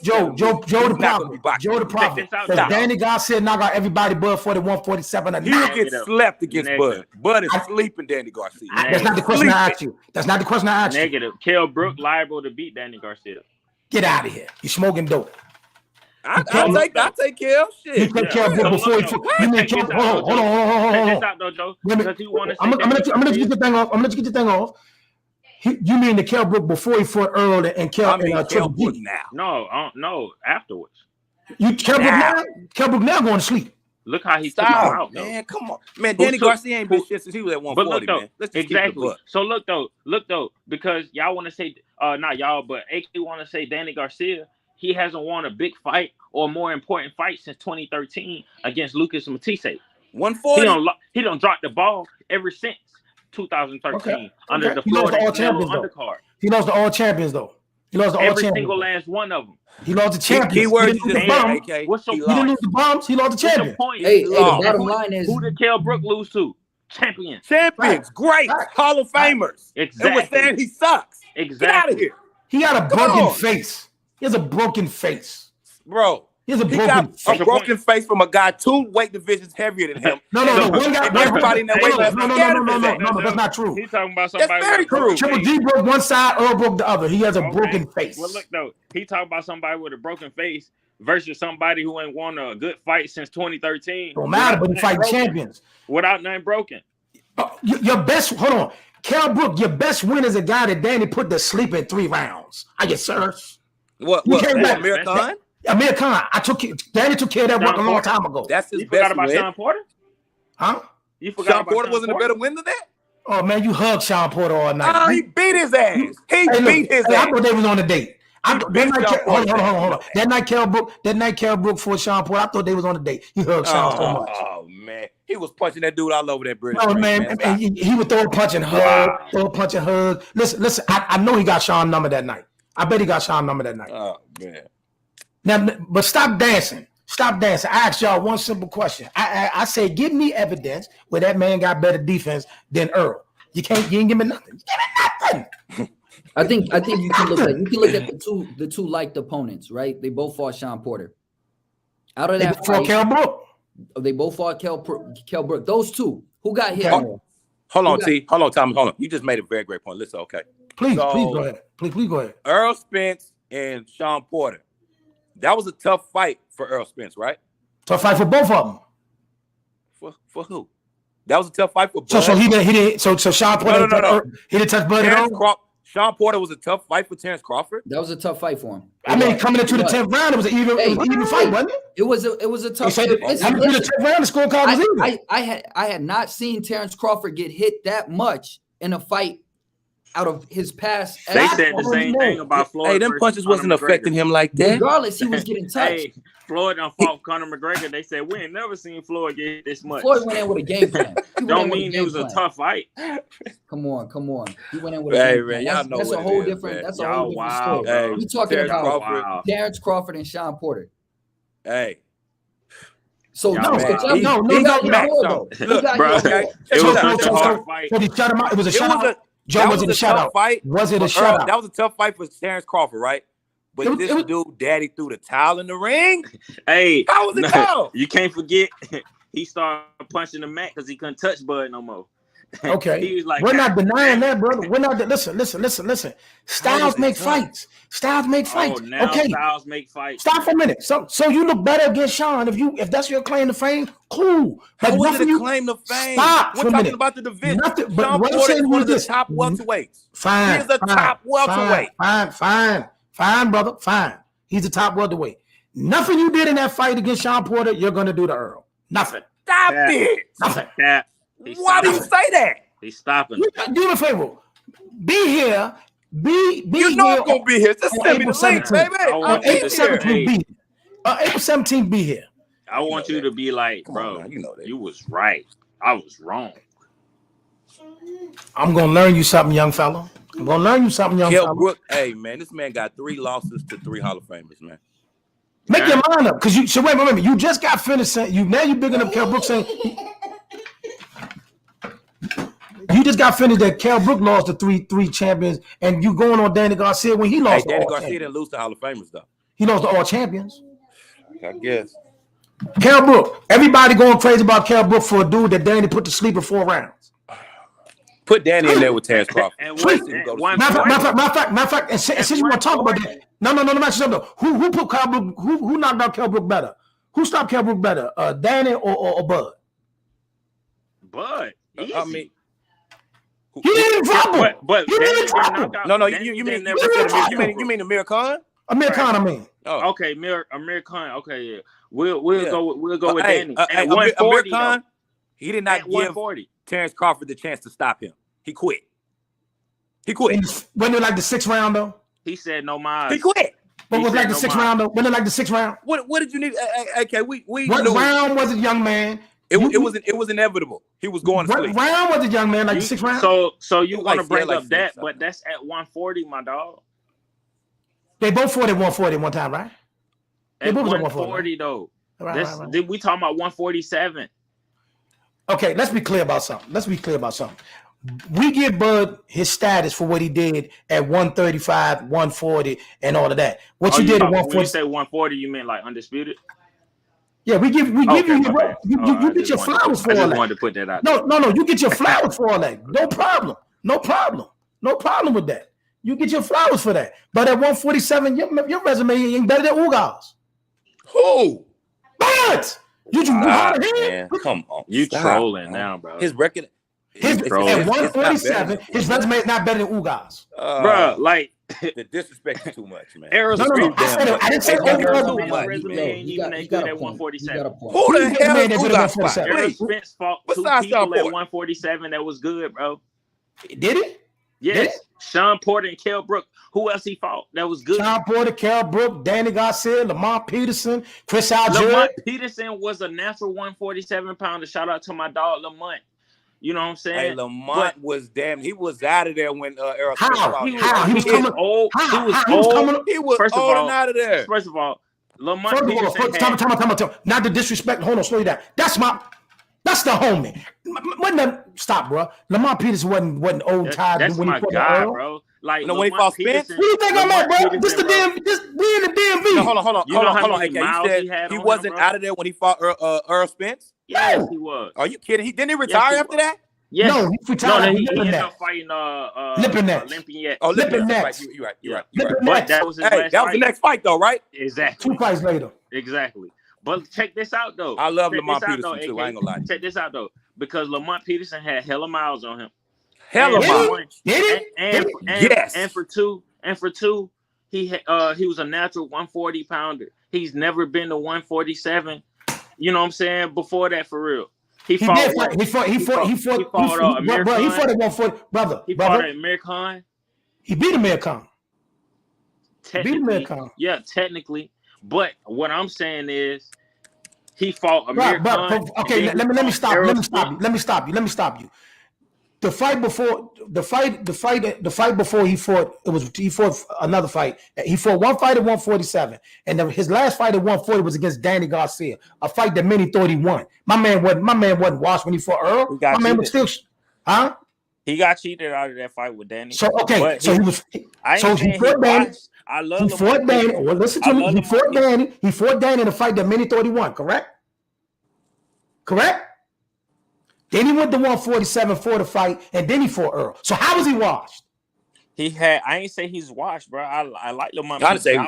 Joe the Prophet. Does Danny Garcia knock out everybody Bud fought at 147? He will get slept against Bud. Bud is sleeping Danny Garcia. That's not the question I asked you. Negative. Kell Brook liable to beat Danny Garcia. Get out of here. You smoking dope. I'll take Kell. Shit. You take Kell Brook before he. You mean Kell? Hold on. Check this out though, Joe. Because he want to. I'm gonna let you get your thing off. You mean the Kell Brook before he fought Earl and Kell? I mean Kell Brook now. No, afterwards. Kell Brook now going to sleep. Look how he took him out, man. Though. Come on, man. Danny Garcia ain't been shit since he was at 140, man. Let's just exactly. So look though, because y'all want to say, not y'all, but AK want to say Danny Garcia. He hasn't won a big fight or more important fight since 2013 against Lucas Matisse. 140. He don't drop the ball ever since 2013 under the Florida undercard. He lost to all champions though. He lost to all every champions. Single last one of them. He lost the champions. He didn't lose the bombs. He lost the champions. Hey, the bottom line is who did Kell Brook lose to? Champions. Great. Hall of Famers. Exactly. And we're saying he sucks. Exactly. Get out of here. He got a broken face. He has a broken face. Bro. He got a broken face from a guy 2 weight divisions heavier than him. No. One guy. Everybody in that weight class. No. That's not true. He's talking about somebody. That's very true. Triple G broke one side, Earl broke the other. He has a broken face. Well, look though, he talking about somebody with a broken face versus somebody who ain't won a good fight since 2013. Don't matter, but he fighting champions without nothing broken. Your best. Hold on, Kell Brook. Your best win is a guy that Danny put to sleep in 3 rounds. I get sir. What? Amir Khan? Amir Khan. Danny took care of that work a long time ago. That's his you best forgot about win. Sean Porter? Huh? You forgot Sean Porter wasn't a better win than that? Oh man, you hugged Sean Porter all night. Oh, he beat his ass. He beat his I ass. thought they was on a date. Hold on. That night, Kell Brook for Sean Porter. I thought they was on a date. He hugged Sean so much. Oh man, he was punching that dude all over that British. No man, and he would throw a punch and hug, Listen. I know he got Sean number that night. I bet he got Sean number that night. Oh man. Now, but stop dancing. Stop dancing. I asked y'all one simple question. I said, give me evidence where that man got better defense than Earl. You ain't give me nothing. Give me nothing. I think you can look at the two liked opponents, right? They both fought Sean Porter. Out of that fight, Kell Brook. They both fought Kell Brook. Those two, who got hit more? Hold on, T. Hold on, Tommy. Hold on. You just made a very great point. Listen, okay. Please go ahead. Please go ahead. Earl Spence and Sean Porter. That was a tough fight for Earl Spence, right? Tough fight for both of them. For who? That was a tough fight for Bud. So he didn't. So Sean Porter he didn't touch Bud at all. Sean Porter was a tough fight for Terence Crawford. That was a tough fight for him. I mean, coming into the 10th round, it was an even fight, wasn't it? It was a tough fight. Coming into the 10th round, the scorecard was even. I had not seen Terence Crawford get hit that much in a fight out of his past. They said the same thing about Floyd. Hey, them punches wasn't affecting him like that. Regardless, he was getting touched. Hey, Floyd done fought Conor McGregor. They said we ain't never seen Floyd get this much. Floyd went in with a game plan. Don't mean it was a tough fight. Come on. He went in with a game plan. That's a whole different story. Hey, we talking about Terence Crawford and Sean Porter. Hey. So no, he got Max. Look, bro, it was such a hard fight. So he shut him out. It was a shutout. Joe, was it a shutout? Was it a shutout? That was a tough fight for Terence Crawford, right? But this dude, Daddy, threw the towel in the ring. Hey, how was it go? You can't forget he started punching the mat because he couldn't touch Bud no more. Okay, he was like, we're not denying that, brother. We're not. Listen. Styles make fights. Oh, now okay. Styles make fights. Stop for a minute. So you look better against Sean if that's your claim to fame. Cool. How was it a claim to fame? Stop. We're talking about the division. Sean Porter is one of the top welterweights. Fine. He's a top welterweight. Fine, brother. Fine. He's a top welterweight. Nothing you did in that fight against Sean Porter, you're gonna do to Earl. Nothing. Stop it. Nothing. Why do you say that? He's stopping. Do me a favor. Be here. Be you know I'm gonna be here. Just send me the link, baby. April 17th, April 17th, be here. I want you to be like, bro, you know that. You was right. I was wrong. I'm gonna learn you something, young fella. Kell Brook, hey man, this man got 3 losses to 3 Hall of Famers, man. Make your mind up, because wait a minute. You just got finished saying you bigging up Kell Brook saying you just got finished that Kell Brook lost to three champions, and you going on Danny Garcia when he lost. Hey, Danny Garcia didn't lose to Hall of Famers though. He lost to all champions. I guess. Kell Brook. Everybody going crazy about Kell Brook for a dude that Danny put to sleep in 4 rounds. Put Danny in there with Terence Crawford. Matter of fact, and since you want to talk about that, no. Who put Kell Brook? Who knocked out Kell Brook better? Who stopped Kell Brook better? Danny or Bud? Bud. I mean, he didn't drop him. But he didn't drop him. No. You mean Amir Khan? Amir Khan, I mean. Oh. Okay, Amir Khan. Okay, yeah. We'll go with Danny. At 140, Amir Khan, he did not give 140. Terence Crawford the chance to stop him. He quit. Wasn't it like the 6th round though? He said no mind. He quit. But was like the 6th round though? Wasn't it like the 6th round? What did you need? Okay, we what round was it, young man? It was inevitable. He was going to sleep. What round was it, young man? Like the 6th round? So you want to bring up that, but that's at 140, my dog. They both fought at 140 one time, right? They both was at 140 though. Right. We talking about 147. Okay, let's be clear about something. We give Bud his status for what he did at 135, 140, and all of that. What you did at 140? When you say 140, you mean like undisputed? Yeah, we give you get your flowers for all that. I just wanted to put that out. No, you get your flowers for all that. No problem with that. You get your flowers for that. But at 147, your resume ain't better than Ugas. Who? But man, come on. You trolling now, bro. His record at 147, his resume is not better than Ugas. Bro, like the disrespect is too much, man. Earl's I didn't say overall. Resume even ain't good at 147. Who the hell is Ugas? Earl Spence fought 2 people at 147 that was good, bro. Did it? Yes. Sean Porter and Kell Brook. Who else he fought? That was good. Sean Porter, Kell Brook, Danny Garcia, Lamont Peterson, Chris Algieri. Lamont Peterson was a natural 147 pounder. Shout out to my dog Lamont. You know what I'm saying? Hey, Lamont was damn. He was out of there when Earl. How? He was coming old. He was First old of all, and out of there. First of all, Lamont Peterson. Time. Not to disrespect. Hold on, slow you down. That's the homie. Stop, bro. Lamont Peterson wasn't old tired. That's when my he guy, bro. Like when he fought Spence. What do you think I'm at, bro? We in the DMV. No, hold on. Many You miles said he wasn't out of there when he fought Earl Spence. Yes, he was. Are you kidding? Didn't he retire after that? Yes. No, he retired. He ended up fighting Lipinets. Oh, Lipinets. You're right. But that was his last that was the next fight, though, right? Exactly. 2 fights later. Exactly. But check this out, though. I love Lamont Peterson, too. I ain't gonna lie. Check this out, though. Because Lamont Peterson had hella miles on him. Did he? Yes. And for two, he was a natural 140 pounder. He's never been to 147. You know what I'm saying? Before that, for real. He fought at 140, brother. He fought at Amir Khan. He beat Amir Khan. Yeah, technically. But what I'm saying is, he fought Amir Khan. Okay, let me stop you. The fight before he fought another fight. He fought one fight at 147, and his last fight at 140 was against Danny Garcia, a fight that many thought he won. My man wasn't washed when he fought Earl. My man was still, huh? He got cheated out of that fight with Danny. So okay, so he fought Danny. I love he fought Danny. Well, listen to me. He fought Danny. He fought Danny in a fight that many thought he won. Correct. Then he went to 147 for the fight, and then he fought Earl. So how was he washed? I ain't say he's washed, bro. I like Lamont Peterson.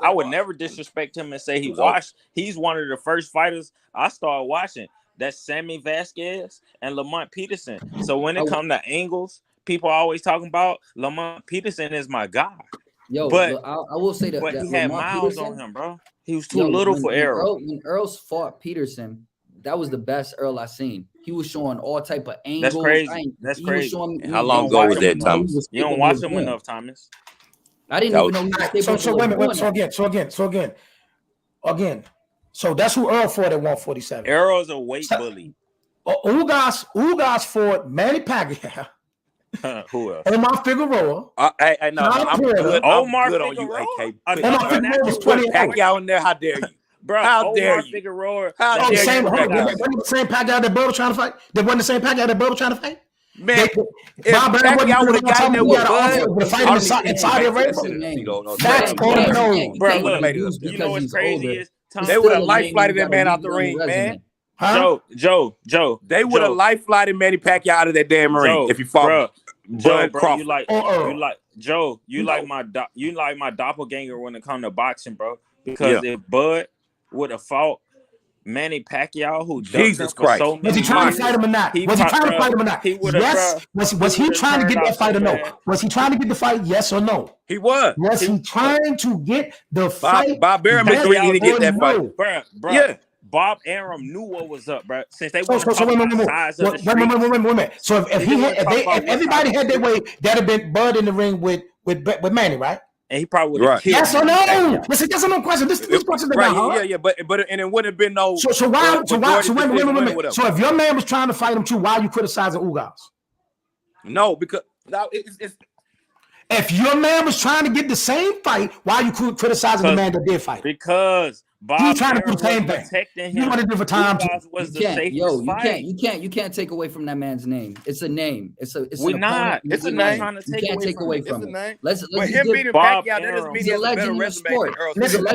I would never disrespect him and say he's washed. He's one of the first fighters I started watching. That's Sammy Vasquez and Lamont Peterson. So when it comes to angles, people are always talking about Lamont Peterson is my guy. Yo, but I will say that. But that he had Lamont miles Peterson, on him, bro. He was too little for Earl. When Earl's fought Peterson, that was the best Earl I seen. He was showing all type of angles. That's crazy. How long ago was that, Thomas? You don't watch him enough, Thomas. I didn't even know he was capable. So again. So that's who Earl fought at 147. Earl's a weight bully. Ugas fought Manny Pacquiao. Who else? Omar Figueroa. I'm good on you, AK. Omar Figueroa was 28. Pacquiao in there. How dare you? Bro, how dare you? Figueroa. How dare you? Wasn't the same Pacquiao that Bubba trying to fight? That wasn't the same Pacquiao that Bubba trying to fight? Man, if Pacquiao would have gotten there with Bud, fight him in Saudi Arabia. That's all I know. Bro, you know what's crazy is they would have life flighted that man out the ring, man. Huh? Joe. They would have life flighted Manny Pacquiao out of that damn ring if he fought Bud Crawford. You like my doppelganger when it comes to boxing, bro. Because if Bud would have fought Manny Pacquiao, who Jesus Christ, so was he trying to fight him or not? Was he trying to fight him or not? Yes. Was he trying to get that fight or no? Was he trying to get the fight? Yes or no? He was. Was he trying to get the fight? Bob Arum didn't get that fight, bro. Yeah. Bob Arum knew what was up, bro. Since they wait a minute. So if everybody had their way, that'd have been Bud in the ring with Manny, right? And he probably would have killed. Yes or no? Listen, that's no question. This question is right. Yeah, but and it wouldn't have been no. So wait. So if your man was trying to fight him too, why are you criticizing Ugas? No, because it's. If your man was trying to get the same fight, why are you criticizing the man that did fight? Because Bob trying to do the same thing. You want to do for time. You can't take away from that man's name. It's a name. It's a name. You can't take away from it. Let's him beating Pacquiao, that doesn't mean he has a better resume than Earl. Listen,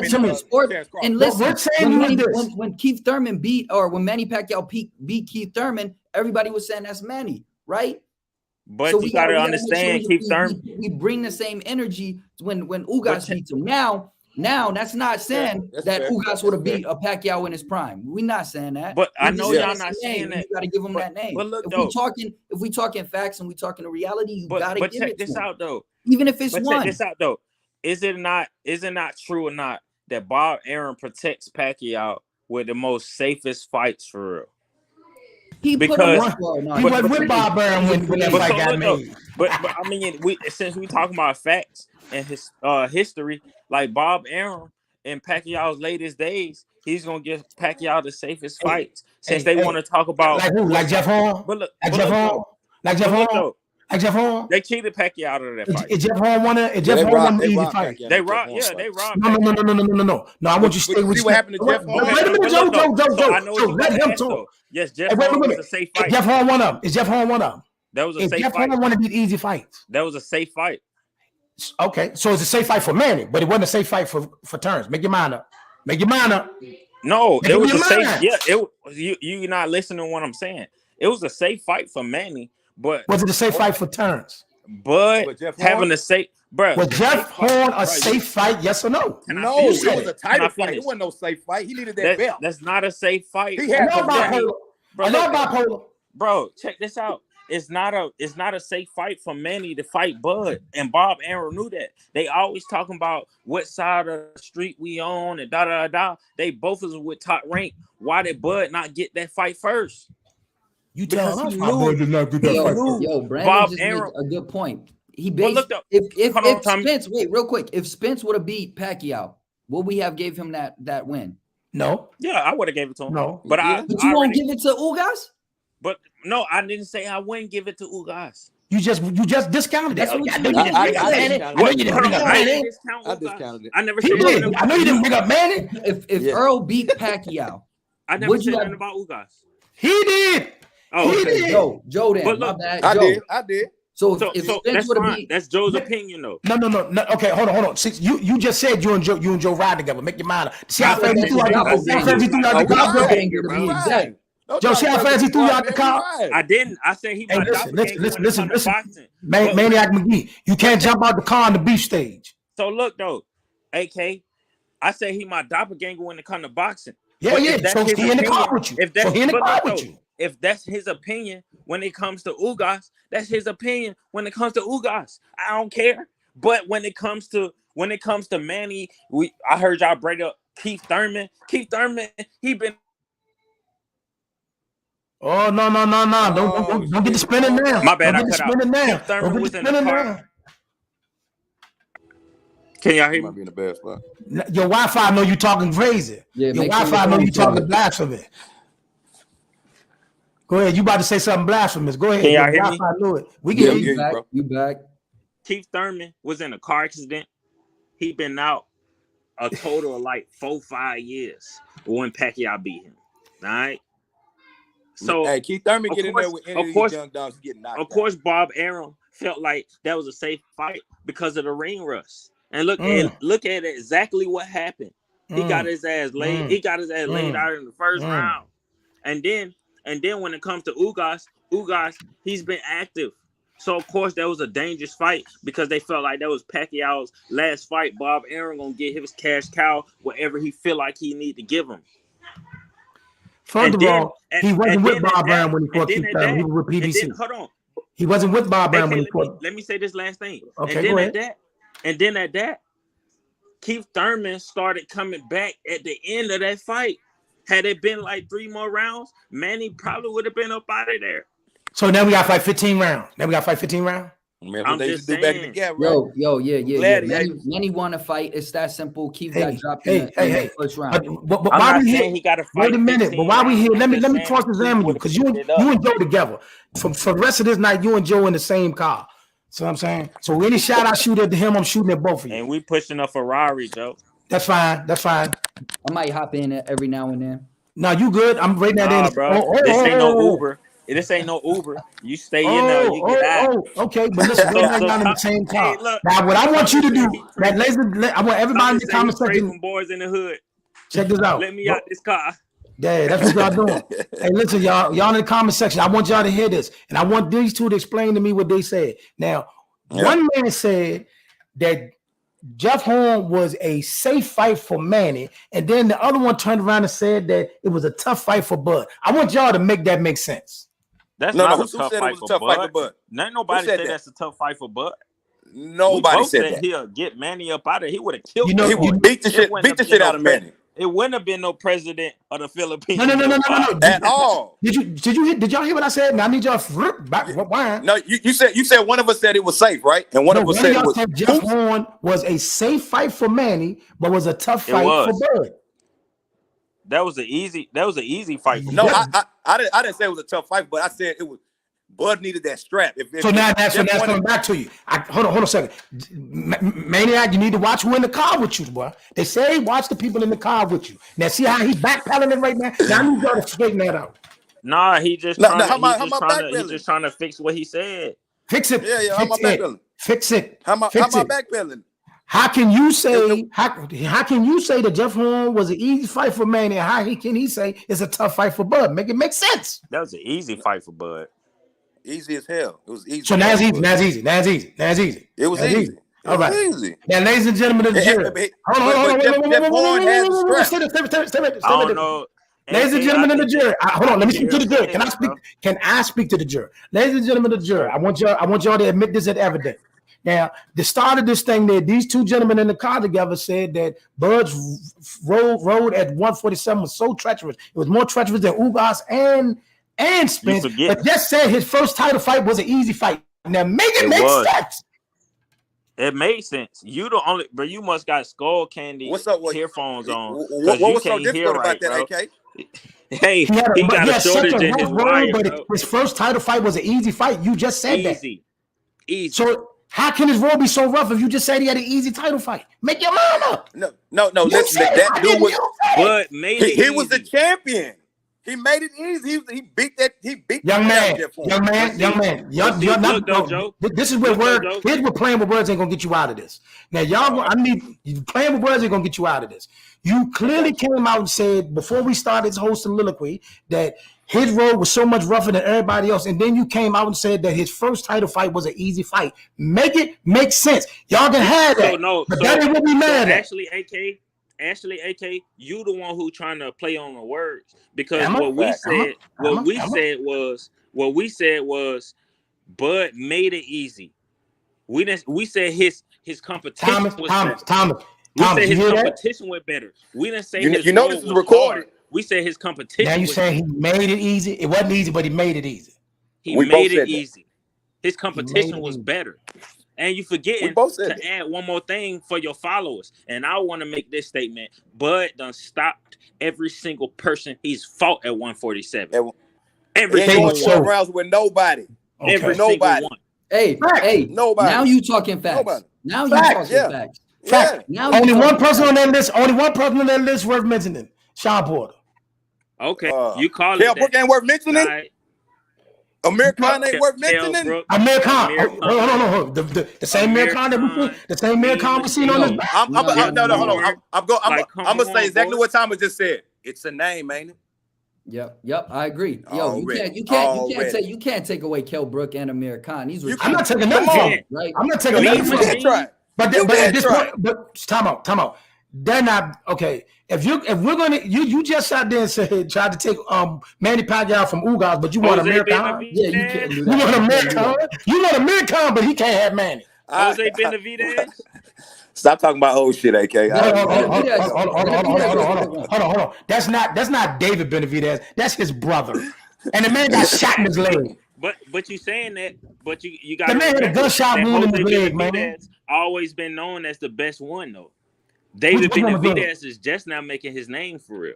and listen, when Keith Thurman when Manny Pacquiao beat Keith Thurman, everybody was saying that's Manny, right? But you gotta understand, Keith Thurman. We bring the same energy when Ugas beats him. Now that's not saying that Ugas would have beat a Pacquiao in his prime. We're not saying that. But I know y'all not saying that. You gotta give him that name. But look, if we talking facts and we talking the reality, you gotta give it to him. But check this out though. Even if it's one. Check this out though. Is it not true or not that Bob Arum protects Pacquiao with the most safest fights for real? He put Because- on scoring on He it. wasn't with Bob Arum when that But fight so got look, though, made. but I mean, since we talking about facts and his history, like Bob Arum in Pacquiao's latest days, he's gonna give Pacquiao the safest fights. Since they want to talk about Like who? Like Jeff Horn? But look, Like but Jeff look, Horn? though, Like Jeff but look, Horn? though, Like Jeff Horn? they cheated Pacquiao out of that fight. Is Jeff Horn won it? Is Yeah, Jeff Horn won the easy robbed fight? Pacquiao. They robbed, yeah, they robbed. No. No. I want you to stay with see what happened to Jeff Horn? Wait a minute, But Joe. look, though, so I know what Joe, you let gotta him ask, talk. though. Yes, Jeff Hey, wait a Horn was minute. a safe Is fight. Jeff Horn one up? Is Jeff Horn one up? That was a Is safe Jeff fight. Horn one of these easy fights? That was a safe fight. Okay, so it's a safe fight for Manny, but it wasn't a safe fight for Terence. Make your mind up. Make your mind up. No, Make it up was your a safe. mind. Yeah, you're not listening to what I'm saying. It was a safe fight for Manny, but Was it a safe fight for Terence? But Jeff having Horn? a safe, bro. Was Jeff Horn a safe fight? Yes or no? No, You it said was a it. Can I title fight. finish? It wasn't no safe fight. He needed that belt. That's not a safe fight. He I had know to bipolar. Bro, I know look, bipolar. bro, check this out. It's not a safe fight for Manny to fight Bud, and Bob Arum knew that. They always talking about what side of the street we on and da da da. They both is with top rank. Why did Bud not get that fight first? You Because tell us he my knew- boy did not get that Yo, fight first. yo, Brandon Bob just Arum- made a good point. He But based look, though, if hold on, Tommy. Spence, wait, real quick. If Spence would have beat Pacquiao, would we have gave him that win? No, Yeah, I would have gave it to him. no. But Yeah. But you won't give it to Ugas? But no, I didn't say I wouldn't give it to Ugas. You just discounted That's that. what I you know you did. didn't I bring up Manny. discounted I it. know you didn't bring up I Manny. didn't discount I Ugas. discounted it. I never He said nothing did. about I know you didn't bring up Manny. If Yeah. Earl beat Pacquiao, I never Would said you nothing have- about Ugas. He did. Oh, He okay. did. Joe then, But my look, bad. I Joe. did. So So if Spence that's would have fine. beat, That's Joe's opinion, though. No. Okay, hold on. See, you just said you and Joe ride together. Make your mind up. See how I fast said he threw out that's the car? See how fast he threw out the Oh, car? we Joe? right. Banger to be Right. exact. Don't Joe, talk see how about fast he this threw part, out the man. car? Right. I didn't. I said he Hey, my listen, doppelganger when it come to boxing. But- Maniac McGee. You can't jump out the car on the beef stage. So look though, AK, I say he my doppelganger when it come to boxing. Yeah, But yeah. if that's So his he in the car opinion- with you. if that's- So he in the but car look, with though, you. If that's his opinion when it comes to Ugas, that's his opinion when it comes to Ugas. I don't care. But when it comes to Manny, I heard y'all bring up Keith Thurman. Keith Thurman, he been Oh no. Don't get the spinning now. My bad, Don't I get the cut out. spinning now. Keith Thurman Don't get was the in the spinning car. now. Can y'all He hear might me? be in the bad spot. Your Wi-Fi know you talking crazy. Yeah, Your make sure Wi-Fi your know phone you talking charged. blasphemy. Go ahead. You about to say something blasphemous. Go ahead. Can y'all Your hear me? Wi-Fi knew it. We Yeah, can we hear hear you. you. You bro. back. Keith Thurman was in a car accident. He been out a total of like 4-5 years when Pacquiao beat him. All right. So hey, Keith Thurman of get in course- there with any of of course- these young dogs getting knocked of course Bob Arum felt like that was a safe fight because of the ring rust. And look at exactly what happened. He got his ass laid. He got his ass laid out in the first round. And then when it comes to Ugas, he's been active. So of course that was a dangerous fight because they felt like that was Pacquiao's last fight. Bob Arum gonna get his cash cow whatever he feel like he need to give him. First of all, he wasn't with Bob Arum when he fought and Keith then Thurman. He at was with that- and PBC. then- hold on. He wasn't with Bob Arum when he AK, fought. let me say this last thing. Okay, and then go at that, Keith Thurman started coming back at the end of that fight. Had it been like 3 more rounds, Manny probably would have been up out of there. So now we got to fight 15 rounds. Man, I'm what they just used to do back in the saying. gap, right? Yeah. Gladiators. Many want to fight. It's that simple. Keith Hey, got dropped in the first round. But I'm why not we saying here? he got to fight. Wait a minute. 15 But why we here? rounds. Let me I'm just saying cross-examine you he because you would've picked it up. and Joe together. For the rest of this night, you and Joe in the same car. See what I'm saying? So any shot I shoot at him, I'm shooting at both of you. And we pushing a Ferrari, Joe. That's fine. I might hop in every now and then. No, you good. I'm rating that Nah, in. bro. This ain't no Uber. This ain't no Uber. You stay in there, you get out. Okay, but listen, we're not down in the same car. Hey, look, now, what I want you to do, Tommy I want everybody in the comment section. From boys in the hood. Check this out. Let me out this car. Yeah, that's what y'all doing. Hey, listen, y'all in the comment section. I want y'all to hear this, and I want these two to explain to me what they said. Now, one man said that Jeff Horn was a safe fight for Manny, and then the other one turned around and said that it was a tough fight for Bud. I want y'all to make that make sense. That's No, not who a said tough it fight was a for tough fight for Bud. Bud? Ain't nobody said said that? that's a tough fight for Bud. Nobody We both said that. He'll get Manny up out of it. He would have killed You know, He him. would beat the It shit wouldn't have out been of no Manny. it wouldn't have been no president of the Philippines. No. At all. Did y'all hear what I said? Now I need y'all back. Why? No, you said one of us said it was safe, right? And one of us said it was. Jeff Horn was a safe fight for Manny, but was a tough fight for Bud. That was an easy fight. No, I didn't say it was a tough fight, but I said it was. Bud needed that strap. So now that's coming back to you. Hold on a second. Maniac, you need to watch who in the car with you, boy. They say watch the people in the car with you. Now see how he's backpedaling right now? Now I need y'all to straighten that out. Nah, he just trying to fix what he said. Fix it. Yeah. How am I backpedaling? Fix it. How am I backpedaling? How can you say that Jeff Horn was an easy fight for Manny? How can he say it's a tough fight for Bud? Make it make sense. That was an easy fight for Bud. Easy as hell. It was easy. So now it's easy. It was easy. All right. Easy. Now, ladies and gentlemen of the jury. Hold on. Ladies and gentlemen of the jury. Hold on. Let me speak to the jury. Can I speak to the jury? Ladies and gentlemen of the jury, I want y'all to admit this as evident. Now, the start of this thing there, these two gentlemen in the car together said that Bud's road at 147 was so treacherous. It was more treacherous than Ugas and Spence, but just said his first title fight was an easy fight. Now make it make sense. It made sense. You the only, but you must got skull candy earphones on. What was so difficult about that, AK? Hey, he got a shortage in his wire, but his first title fight was an easy fight. You just said easy. So how can his road be so rough if you just said he had an easy title fight? Make your mind up. No. Listen, that dude was. But made it he was the champion. He made it easy. He beat that. He beat young man. This is where here's where playing with words ain't gonna get you out of this. Now, playing with words ain't gonna get you out of this. You clearly came out and said before we started this whole soliloquy that his road was so much rougher than everybody else, and then you came out and said that his first title fight was an easy fight. Make it make sense. Y'all can have that. But that ain't what we mad at. Actually, AK, you the one who trying to play on the words because what we said was Bud made it easy. We said his competition was better. We said his competition was better. We didn't say this is recorded. We said his competition. Now you saying he made it easy? It wasn't easy, but he made it easy. He made it easy. His competition was better. And you forgetting to add one more thing for your followers. And I want to make this statement. Bud done stopped every single person he's fought at 147. Every single one. Rounds with nobody. Okay. Every single one. Hey, nobody. Now you talking facts. Nobody. Now you talking facts. Fact. Now only one person on that list. Only one person on that list worth mentioning. Sean Porter. Okay. You call it that. Brook ain't worth mentioning? Right. Amir Khan ain't worth mentioning. Amir Khan. Hold on. The same Amir Khan that we see. The same Amir Khan we seen on this. Hold on. I'm gonna say exactly what Thomas just said. It's a name, ain't it? Yep. I agree. Yo, you can't take away Kell Brook and Amir Khan. I'm not taking nothing from him. Right? I'm not taking nothing from him. But at this point, time out. They're not okay. If we're gonna you just out there and tried to take Manny Pacquiao from Ugas, but you want Amir Khan? Yeah, you can't do that. You want Amir Khan? You want Amir Khan, but he can't have Manny. Jose Benavidez. Stop talking about old shit, AK. Hold on. That's not David Benavidez. That's his brother. And the man got shot in his leg. But you saying that, but you got the man had a gunshot wound in his leg, man. Always been known as the best one though. David Benavidez is just now making his name for real.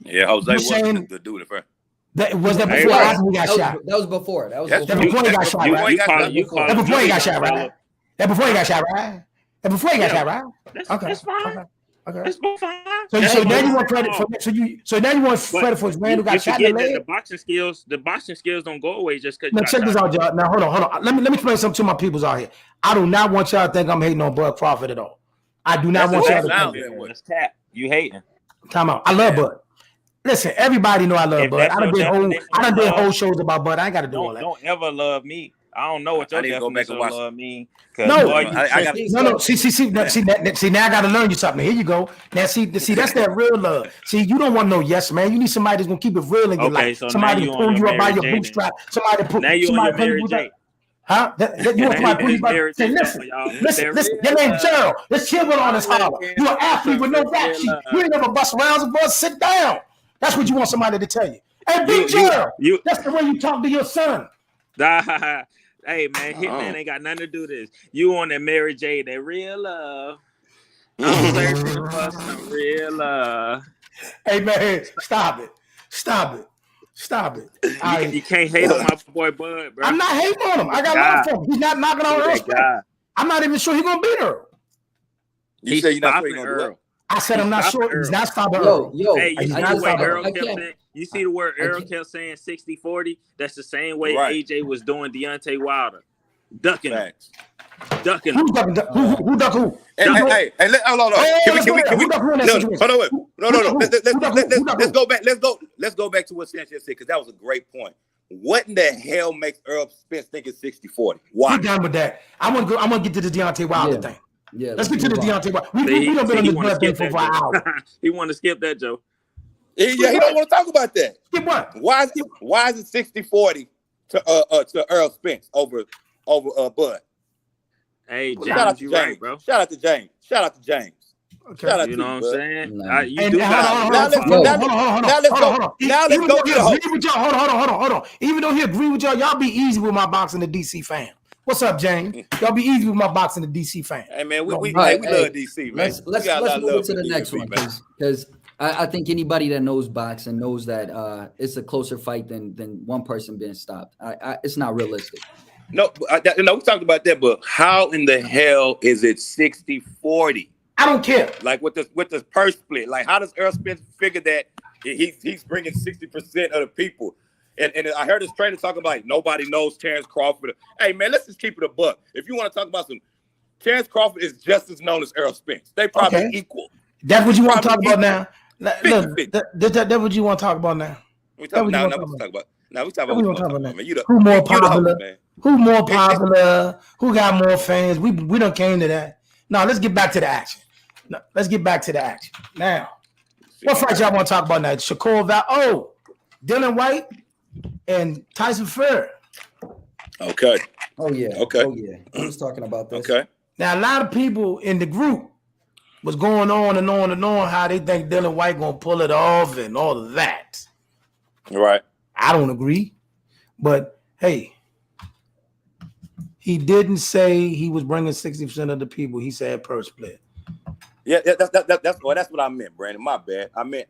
Yeah, Jose was the dude at first. Was that before after he got shot? That was before. That was before he got shot, right? That before he got shot, right? That before he got shot, right? That before he got shot, right? That's fine. Okay. That's fine. So now you want credit for credit for his man who got shot in the leg. The boxing skills don't go away just because. Now check this out, y'all. Now hold on. Let me explain something to my peoples out here. I do not want y'all to think I'm hating on Bud Crawford at all. I do not want y'all to think that. That's cap. You hating? Time out. I love Bud. Listen, everybody know I love Bud. I done did whole shows about Bud. I ain't got to do all that. Don't ever love me. I don't know what your definition of love mean. No. See. Now I got to learn you something. Here you go. Now see, that's that real love. See, you don't want no yes man. You need somebody that's gonna keep it real in your life. So somebody to pull you up by your bootstrap. Somebody to pull. Now you on your Mary J. Huh? You want somebody to pull you back? Say, listen. Your name's Gerald. Let's chill on this holler. You're an athlete with no rap sheet. You ain't never bust rounds of buzz. Sit down. That's what you want somebody to tell you. Hey, Big Gerald. That's the way you talk to your son. Hey, man, Hitman ain't got nothing to do with this. You on that Mary J, that real love. I'm searching for some real love. Hey, man, stop it. You can't hate on my boy Bud, bro. I'm not hating on him. I got love for him. He's not knocking on Earl Spence. I'm not even sure he's going to beat Earl. You say you're not sure he's going to do it? I said I'm not sure. He's not stopping Earl. Hey, you see the way Earl kept saying? You see the word Earl kept saying 60-40? That's the same way AJ was doing Deontay Wilder. Ducking him. Ducking him. Who duck who? Hey, hold on. Can we hold on. No. Let's go back to what Sanchez said, because that was a great point. What in the hell makes Earl Spence think it's 60-40? Why? I'm done with that. I'm gonna get to the Deontay Wilder thing. Yeah, let's get to the Deontay Wilder. We don't been on this blood thing for 5 hours. He want to skip that, Joe. Yeah, he don't want to talk about that. Skip what? Why is it 60-40 to Earl Spence over Bud? Hey, James, you right, bro. Shout out to James. Okay. Shout out you to know you, what I'm saying? You do now let's go. Now let's go get a hold on. Even though he agree with y'all be easy with my boxing the DC fan. What's up, James? Y'all be easy with my boxing the DC fan. Hey man, we love DC, man. Let's move to the next one, because I think anybody that knows boxing knows that it's a closer fight than one person being stopped. It's not realistic. No, we talked about that, but how in the hell is it 60-40? I don't care. Like with this purse split, like how does Earl Spence figure that he's bringing 60% of the people? And I heard his trainer talking about, like, nobody knows Terence Crawford. Hey man, let's just keep it a buck. If you want to talk about some, Terence Crawford is just as known as Earl Spence. They probably equal. That's what you want to talk about now. Look, that's what you want to talk about now. We talk about who more popular? Who more popular? Who got more fans? We don't came to that. Now let's get back to the action. Now, what fight y'all want to talk about now? Shakur Dylan Whyte and Tyson Fury. Okay. Oh yeah. Okay. I was talking about this. Okay. Now a lot of people in the group was going on and on and on how they think Dylan Whyte gonna pull it off and all of that. Right. I don't agree, but hey, he didn't say he was bringing 60% of the people. He said per split. Yeah, that's what I meant, Brandon. My bad. I meant,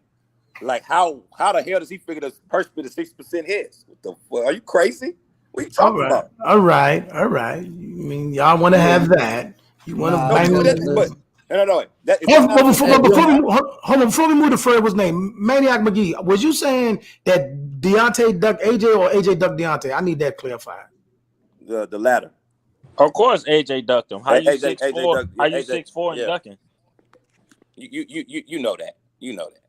like, how the hell does he figure the per split of 60% hits? What the fuck? Are you crazy? What are you talking about? All right. I mean, y'all want to have that. You want to bang No. Before we move to Fred, what's name? Maniac McGee. Was you saying that Deontay ducked AJ or AJ ducked Deontay? I need that clarified. The latter. Of course, AJ ducked him. How you 6'4"? How you 6'4" and ducking? You know that. You know that.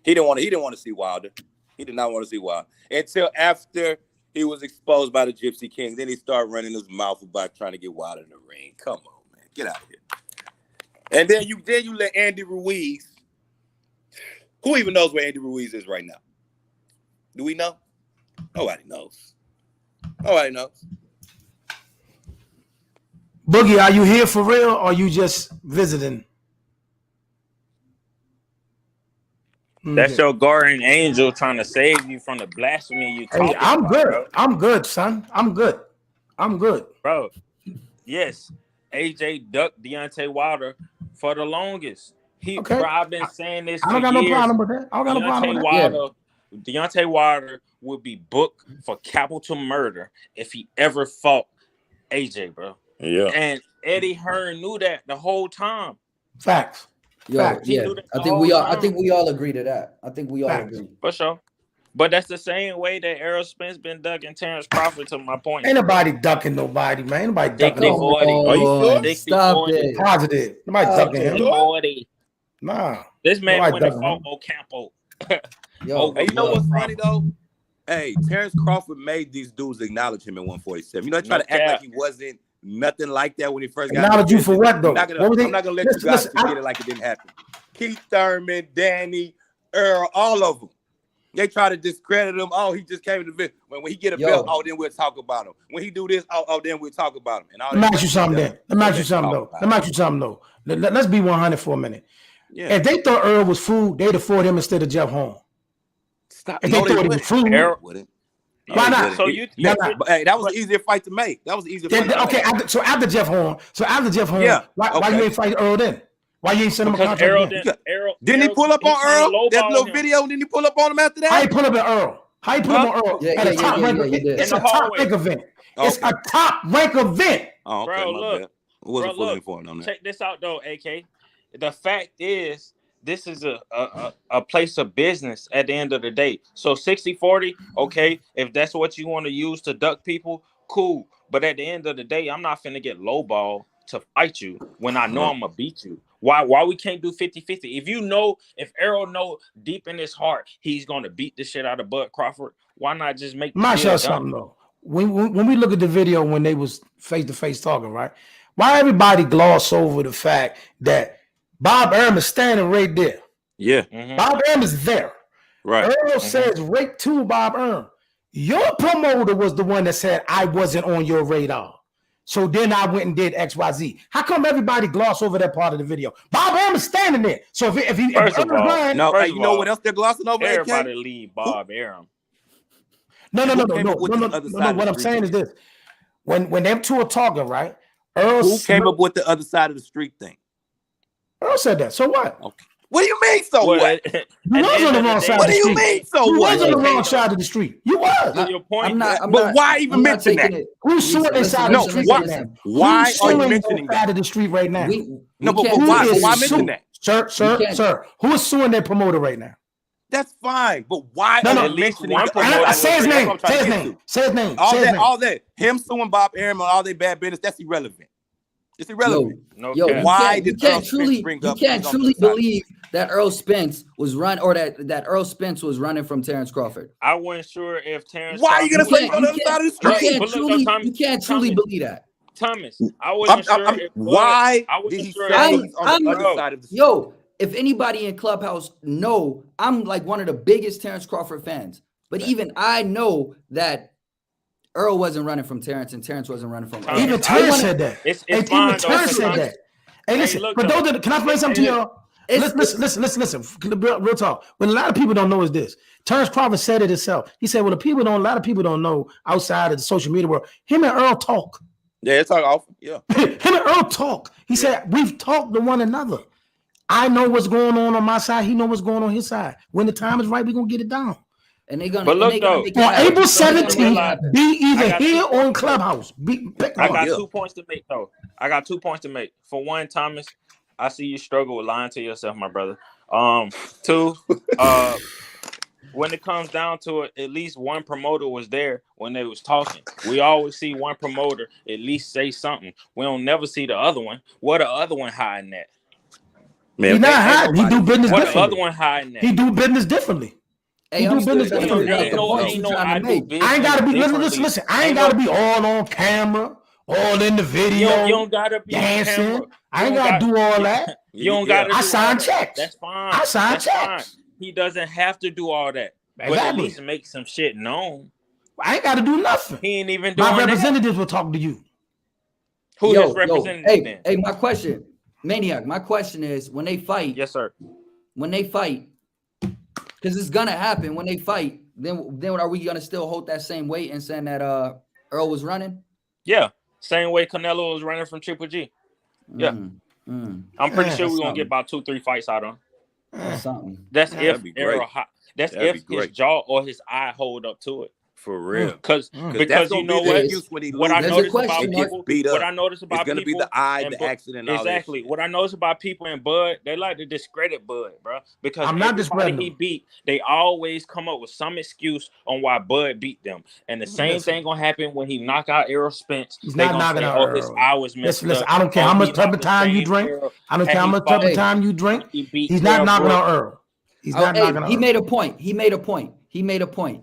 He didn't want to see Wilder. He did not want to see Wilder until after he was exposed by the Gypsy King. Then he started running his mouth about trying to get Wilder in the ring. Come on, man, get out of here. And then you let Andy Ruiz. Who even knows where Andy Ruiz is right now? Do we know? Nobody knows. Boogie, are you here for real or are you just visiting? That's your guardian angel trying to save you from the blasphemy you talking about. I'm good. Bro. I'm good, son. I'm good. Bro, yes, AJ ducked Deontay Wilder for the longest. I've been saying this for years. I don't got no problem with that. Deontay Wilder would be booked for capital murder if he ever fought AJ, bro. Yeah. And Eddie Hearn knew that the whole time. Facts. I think we all agree to that. I think we all agree. For sure. But that's the same way that Earl Spence been ducking Terence Crawford, to my point. Ain't nobody ducking nobody, man. Ain't nobody ducking nobody. Are you sure? Stop it. Positive. Nobody ducking him. 40. Nah. This man went and fought Ocampo. Hey, you know what's funny though? Hey, Terence Crawford made these dudes acknowledge him in 147. You know, they try to act like he wasn't nothing like that when he first got. Acknowledge you for what though? I'm not gonna let you guys forget it like it didn't happen. Keith Thurman, Danny, Earl, all of them. They try to discredit him. Oh, he just came to the video. When he get a belt, then we'll talk about him. When he do this, then we'll talk about him. And all Let me ask you something then. Let me ask you something though. Let's be 100 for a minute. Yeah. If they thought Earl was food, they'd have fought him instead of Jeff Horn. Stop. If they thought he was food, why not? So hey, that was an easier fight to make. That was easier. Okay, so after Jeff Horn, why you ain't fight Earl then? Why you ain't send him a contract? Didn't he pull up on Earl? That little video, didn't he pull up on him after that? How you pull up on Earl? How you pull up on Earl? At a top rank event. It's a top rank event. It's a top rank event. Oh, okay, bro, look. Wasn't fully informed on that. Check this out though, AK. The fact is, this is a place of business at the end of the day. So 60-40, okay, if that's what you want to use to duck people, cool. But at the end of the day, I'm not finna get lowball to fight you when I know I'm gonna beat you. Why we can't do 50-50? If Earl know deep in his heart he's gonna beat the shit out of Bud Crawford, why not just make the deal something though? When we look at the video when they was face to face talking, right? Why everybody gloss over the fact that Bob Earl is standing right there? Yeah. Mm-hmm. Bob Earl is there. Right. Earl says right to Bob Earl. Your promoter was the one that said I wasn't on your radar. So then I went and did XYZ. How come everybody gloss over that part of the video? Bob Earl is standing there. So if you know what else they're glossing over? Everybody leave Bob Earl. No. What I'm saying is this: when them two are talking, right? Who came up with the other side of the street thing? Earl said that. So what? Okay. What do you mean? So what? You was on the wrong side of the street. What do you mean? So you what? was on the wrong side of the street. You was. Your point. But why even mention that? Who's suing their side of the street right now? Why are you mentioning that? Side of the street right now. But why mention that? Sir. Who is suing their promoter right now? That's fine, but why are you mentioning one promoter? Say his name. Say his name. All that. Him suing Bob Earl and all their bad business. That's irrelevant. It's irrelevant. Why did you can't truly believe that Earl Spence was that Earl Spence was running from Terence Crawford? I wasn't sure if Terence. Why are you gonna say on the other side of the street? You can't truly believe that. Thomas, I wasn't sure. Why did he say he's on the other side of the street? Yo, if anybody in Clubhouse know, I'm like one of the biggest Terence Crawford fans. But even I know that Earl wasn't running from Terence and Terence wasn't running from Earl. Even Terence said that. It's fine. Even Terence said that. Hey, listen, but can I play something to y'all? Listen. Real talk. What a lot of people don't know is this. Terence Crawford said it himself. He said, a lot of people don't know outside of the social media world, him and Earl talk. Yeah, it's talk often. Yeah. Him and Earl talk. He said, we've talked to one another. I know what's going on my side. He know what's going on his side. When the time is right, we're going to get it down. And they're gonna. But look though, on April 17th, be either here or in Clubhouse. I got 2 points to make though. For one, Thomas, I see you struggle with lying to yourself, my brother. Two, when it comes down to it, at least one promoter was there when they was talking. We always see one promoter at least say something. We don't never see the other one. What the other one hiding at? Man, he's not hiding. He do business differently. What the other one hiding at? He do business differently. Hey, I ain't gotta be listen. I ain't gotta be all on camera, all in the video. You don't gotta be dancing. I ain't gotta do all that. You don't gotta. I sign checks. That's fine. I sign checks. He doesn't have to do all that. But at least make some shit known. I ain't gotta do nothing. He ain't even doing my representatives will talk to you. Who his representative? Hey, my question, Maniac. My question is, when they fight, yes, sir. When they fight. Because it's gonna happen when they fight. Then are we gonna still hold that same weight and saying that Earl was running? Yeah, same way Canelo was running from Triple G. Yeah, I'm pretty sure we're gonna get about 2-3 fights out of him. Something. That's if Earl. That's if his jaw or his eye hold up to it. For real, because you know what I noticed about people. What I noticed about it's gonna people, be the eye, the accident. Exactly. What I noticed about people in Bud, they like to discredit Bud, bro. Because I'm not discrediting he beat. They always come up with some excuse on why Bud beat them, and the same thing gonna happen when he knock out Errol Spence. He's not knocking out Earl. His eye was messed up. Listen, I don't care how much type of time you drink. I don't care how much type of time you drink. He's not knocking out Earl. He's not knocking out. He made a point.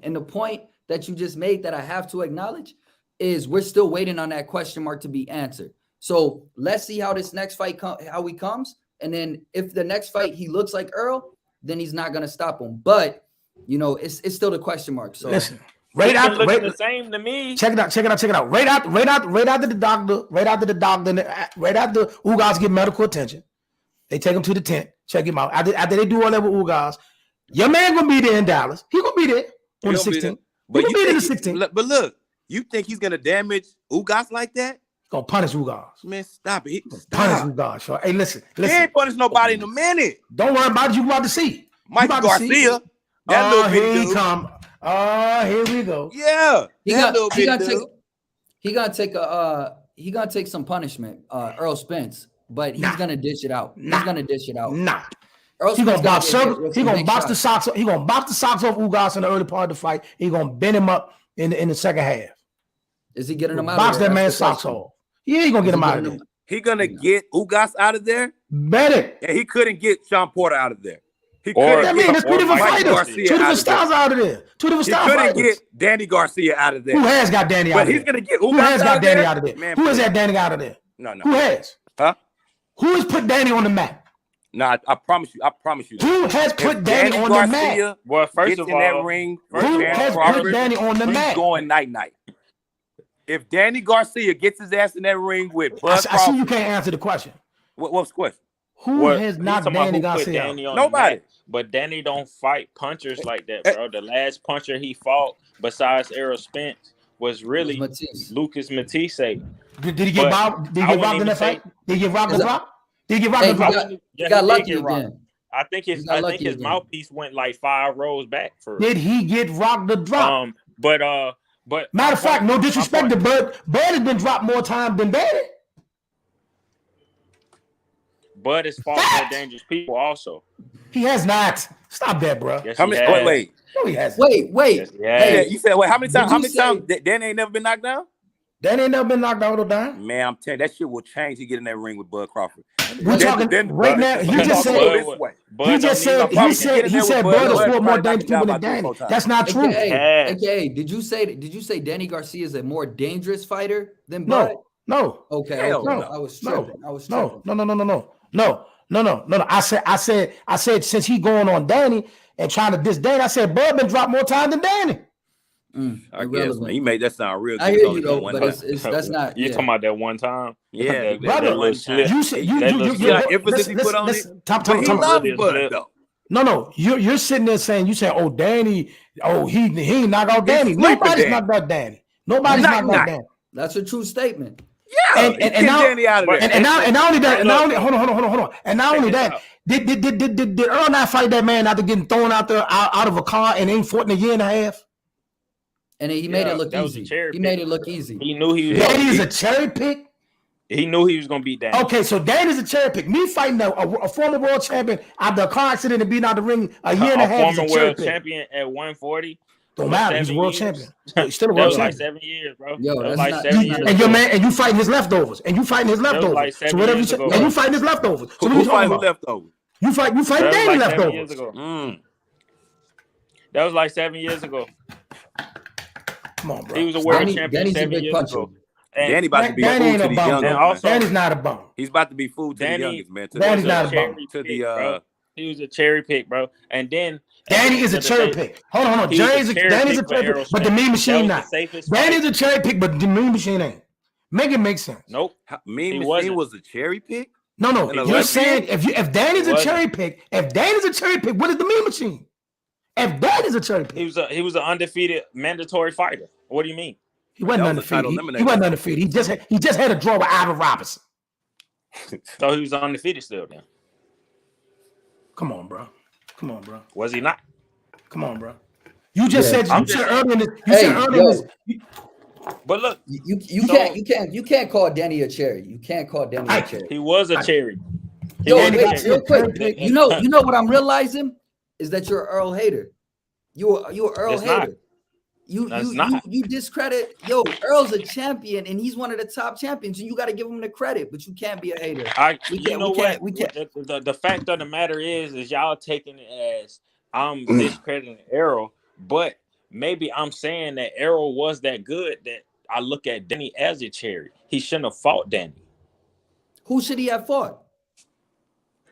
And the point that you just made that I have to acknowledge is we're still waiting on that question mark to be answered. So let's see how this next fight how he comes, and then if the next fight he looks like Earl, then he's not gonna stop him. But You know, it's still the question mark. So Listen, It been looking the same to me. check it out. Right after the doctor, right after Ugas get medical attention, they take him to the tent, check him out. After they do all that with Ugas, your man gonna be there in Dallas. He gonna be there on the 16th. But he gonna be there in the 16th. But look, you think he's gonna damage Ugas like that? Gonna punish Ugas. Man, stop it. Punish Ugas. Sure. Hey, listen. He ain't punish nobody in a minute. Don't worry about it. You about to see. Michael Garcia. That little here bitty he dude. come. Here we go. Yeah. he gonna take some punishment, Earl Spence, but he's gonna dish it out. He's gonna dish it out. Nah. Earl He Spence gonna box get hit with he some gonna big box the shots. socks. He gonna box the socks off Ugas in the early part of the fight. He gonna bend him up in the second half. Is he getting him out? Box of there? that man's That's the socks question. off. Yeah, he gonna get him out of there. He gonna get Ugas out of there. Bet it. And he couldn't get Sean Porter out of there. He Or- couldn't That get mean it's two different Mike fighters. Garcia Two different out of there. styles out of there. Two different He style couldn't fighters. get Danny Garcia out of there. Who has got Danny out But of he's there? gonna get Who Ugas has out got of Danny there? out of there? Man, Who has please. got Danny out of there? No. Who has? Huh? Who has put Danny on the map? No, I promise you. that. Who has put Danny on the map? Well, first Gets of in that all, ring first with Who Terrence has put Crawford, Danny on the he's map? going night. If Danny Garcia gets his ass in that ring with I Bud see Crawford, you can't answer the question. what's the question? Who Well, has he's not talking about Danny who put Garcia? Danny on Nobody. the mat, but Danny don't fight punchers like that, bro. The last puncher he fought, besides Errol Spence, was really Matisse. Lucas Matisse. Did he get But robbed? Did he I get wouldn't robbed in even that say- fight? Did he get robbed the Is that- drop? Did he get robbed Hey, the he drop? got Yeah, got he lucky did get robbed. again. I think He got lucky his again. mouthpiece went like 5 rows back for Did he get robbed the drop? but Matter of fact, no disrespect to my Bud. Bud has been dropped more times than Danny. Bud has fought more dangerous people also. He has not. Stop that, bro. Yes, How he many? has. Wait. No, he hasn't. Wait. Yes, he has. Hey, You said wait. How many Did times? you How many say- times Danny ain't never been knocked down? Danny ain't never been knocked out or down. Man, I'm telling you, that shit will change. He get in that ring with Bud Crawford. We're talking right now. He Bud- just Bud- said. this way. Bud He don't just need no said. He problem. said. He said. Bud Bud has Bud fought more probably dangerous people than knocked him down Danny. about 3-4 times. That's not true. AKA, Yes. did you say Danny Garcia is a more dangerous fighter than No. Bud? No. Okay. Hell okay. no. I was No. tripping. I was No. tripping. No. I said since he going on Danny and trying to diss Danny, I said Bud been dropped more times than Danny. I guess, man. You made that sound real good. I hear Only you though, one but time. it's that's not. You Yeah. talking about that one time? Yeah, that, brother. that little slip. You said you That looks Yeah, good. emphasis he put on it. Time. But he loves Really Bud slip. though. No. You're sitting there saying oh Danny, he ain't knock out Danny. sleeping Nobody's Danny. knocked out Danny. Nobody's knocked out Danny. That's a true statement. Yeah, And he get now- Danny out of there. And not only that, hold on. And not only Check that, this did Earl not fight that man after getting thrown out there out of a car and ain't fought in a year and a half? And he made Yeah, it look that was a easy. cherry He pick. made it look easy. He knew he was. Danny is a cherry pick. He knew he was gonna beat Danny. Okay, so Danny's a cherry pick. Me fighting a former world champion after a car accident and being out the ring a year and a half is former a cherry world pick. champion at 140. Don't for matter. He's a 7 world years. champion. He's still a That world was like champion. 7 years, bro. Yo, that was that's like not- 7 that's years. not- And ago. your man, and you fighting his leftovers. And you fighting his was leftovers. like 7 so whatever you years say, ago. and you fighting his leftovers. So what Who you fight talking who about? left over? You fighting That Danny was like 7 years leftovers. ago. That was like 7 years ago. Come on, bro. He was a world Danny- champion Danny's a 7 big years puncher. ago. And Danny about to be Danny food ain't to a the bum. youngins. And man. also- Danny's not a bum. He's about to be food to Danny- the youngins, man. To Danny's the, not a cherry bum. to pick, the bro. He was a cherry pick, bro. And then Danny is a cherry pick. Hold on. He was a Danny's a cherry cherry pick for Errol pick, but the Spence. mean That machine was not. the safest Danny's fight. a cherry pick, but the mean machine ain't. Make it make sense. Nope. Mean He Machine wasn't. was a cherry pick. No. In the You're left saying if Danny's He a wasn't. cherry pick, what is the mean machine? If Danny's a cherry pick, He was an undefeated mandatory fighter. What do you mean? he wasn't That was a title undefeated. eliminator. He wasn't undefeated. He just had a draw with Ivan Robinson. So he was undefeated still then. Come on, bro. Was he not? Come on, bro. You just Yeah. said I'm you just said saying. earlier in this. You Hey, said earlier in yo. this. But look, You can't call Danny a cherry. You can't call Danny a cherry. he was a cherry. He Yo, was a Danny wait, got cherry. real quick. pick. You know what I'm realizing is that you're an Earl hater. You're an Earl It's not. hater. That's not. You discredit. Yo, Earl's a champion and he's one of the top champions, and you got to give him the credit. But you can't be a hater. You can't- know we what? can't- we can't. The fact of the matter is y'all taking it as I'm discrediting Earl, but maybe I'm saying that Earl was that good that I look at Danny as a cherry. He shouldn't have fought Danny. Who should he have fought?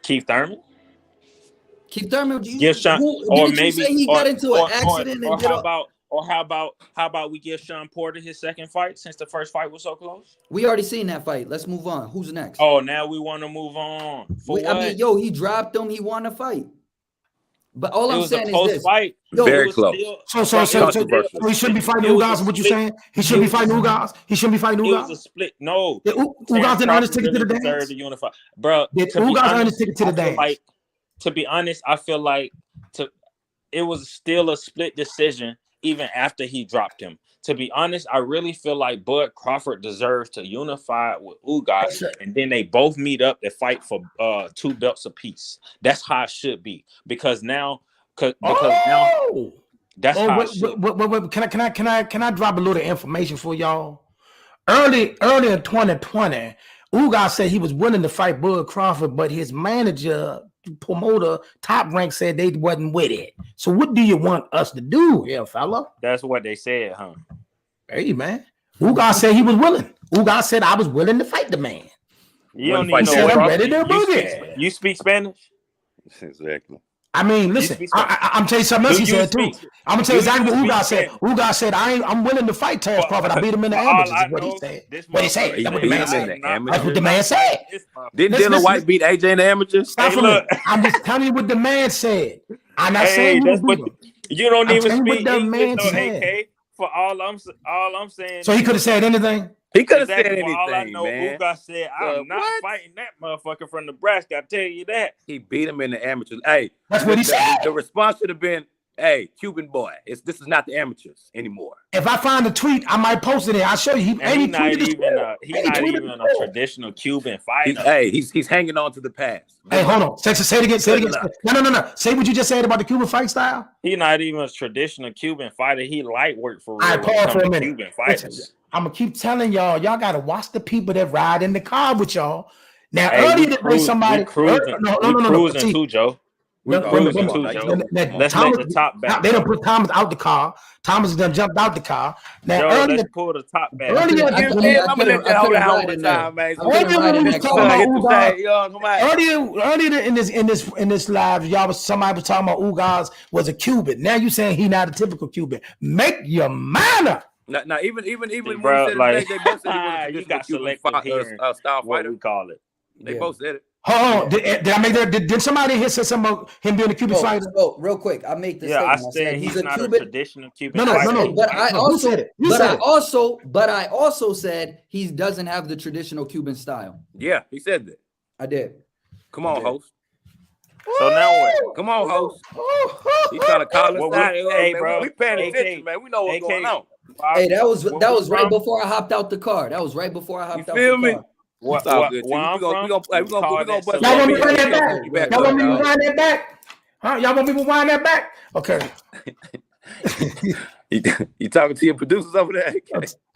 Keith Thurman. Keith Thurman, give Sean, or didn't you maybe, say he got into an accident or and get how about we give Sean Porter his second fight since the first fight was so close? We already seen that fight. Let's move on. Who's next? Oh, now we want to move on. For what? I mean, yo, he dropped him. He won a fight. But all I'm saying is this. Fight. Yo, Very close. So he shouldn't be fighting Ugas. What you saying? He shouldn't be fighting Ugas. He shouldn't be fighting It was a Ugas. split. No, Ugas didn't earn his ticket to the dance. To unify, bro. Did Ugas earn his ticket to the dance? Like, to be honest, I feel like it was still a split decision even after he dropped him. To be honest, I really feel like Bud Crawford deserves to unify with Ugas, and then they both meet up to fight for 2 belts apiece. That's how it should be, because now, now that's how it should. Wait, can I drop a little information for y'all? Early in 2020, Ugas said he was willing to fight Bud Crawford, but his manager, promoter, Top Rank said they wasn't with it. So what do you want us to do here, fella? That's what they said, huh? Hey, man. Ugas said he was willing. Ugas said I was willing to fight the man. You don't even know what you speak Spanish? Exactly. I mean, listen, I'm telling you something else he said too. I'm gonna tell you exactly what Ugas said. Ugas said, I'm willing to fight Terence Crawford. I beat him in the amateurs. Is what he said. What he said. That's what the man said. That's what the man said. Didn't Dylan White beat AJ in the amateurs? Stop for me. I'm just telling you what the man said. I'm not saying you don't even speak the man English, said. AK, for all I'm saying. So he could have said anything. He could have said anything, all I know, man. Ugas said, I'm not fighting that motherfucker from Nebraska. I tell you that. He beat him in the amateurs. Hey, that's what he said. The response should have been, hey, Cuban boy, this is not the amateurs anymore. If I find a tweet, I might post it. I'll show you. He's not even a traditional Cuban fighter. He's hanging on to the past. Hey, hold on. Say it again. Say it again. No. Say what you just said about the Cuban fight style. He's not even a traditional Cuban fighter. He light work for real. I pause for a minute. Cuban fighters. I'm gonna keep telling y'all got to watch the people that ride in the car with y'all. Now, earlier today, somebody cruising too, Joe. Let's let the top back. They don't put Thomas out the car. Thomas done jumped out the car. Now, Joe, let's pull the top back. Earlier, I'm gonna let that hold out the time, man. Earlier in this live, somebody was talking about Ugas was a Cuban. Now you saying he not a typical Cuban. Make your mind up. Now, even bro, when like, they both said he was a traditional Cuban style fighter. We call it. They both said it. Hold on. Did I make that? Did somebody here say something about him being a Cuban fighter? Oh, real quick, I make this. I said he's not Cuban. A traditional Cuban fighter. No. But I also said he doesn't have the traditional Cuban style. Yeah, he said that. I did. Come on, host. So now what? Come on, host. He's trying to call us out. Hey, bro, we paying attention, man. We know what's going on. Hey, that was right before I hopped out the car. That was right before I hopped out the car. You feel me? We're gonna bust. Y'all want me to rewind that back? Y'all want me to rewind that back? Huh? Y'all want me to rewind that back? Okay. You talking to your producers over there?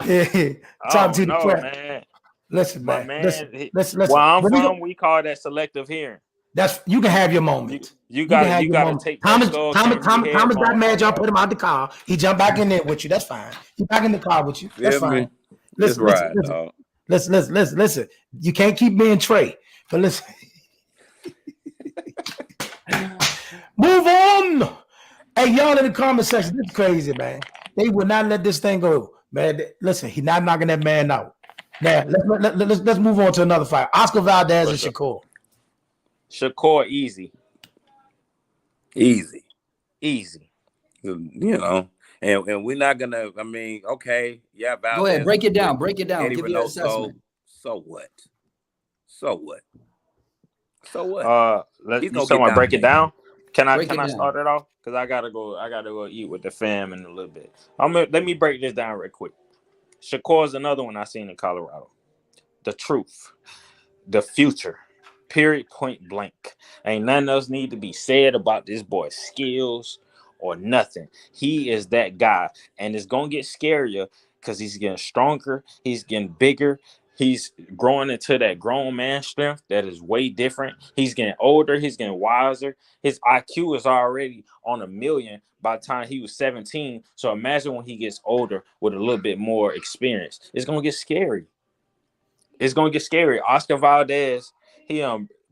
Yeah. Talking to the press. Listen, man. Listen. Where I'm from, we call that selective hearing. That's you can have your moment. You gotta take Thomas got mad. Y'all put him out the car. He jumped back in there with you. That's fine. He back in the car with you. That's fine. Listen. You can't keep being Trey. But listen. Move on. Hey, y'all in the comment section, this is crazy, man. They would not let this thing go, man. Listen, he's not knocking that man out. Now let's move on to another fight. Oscar Valdez and Shakur. Shakur, easy. You know, and we're not gonna. I mean, okay, yeah. Valdez, go ahead, break it down. Give your assessment. So what? You talking about break it down? Can I start it off? Because I gotta go eat with the fam in a little bit. Let me break this down real quick. Shakur's another one I seen in Colorado. The truth, the future. Period, point blank. Ain't nothing else need to be said about this boy's skills or nothing. He is that guy, and it's gonna get scarier because he's getting stronger, he's getting bigger, he's growing into that grown man strength that is way different. He's getting older, he's getting wiser. His IQ is already on 1,000,000 by the time he was 17. So imagine when he gets older with a little bit more experience. It's gonna get scary. Oscar Valdez. He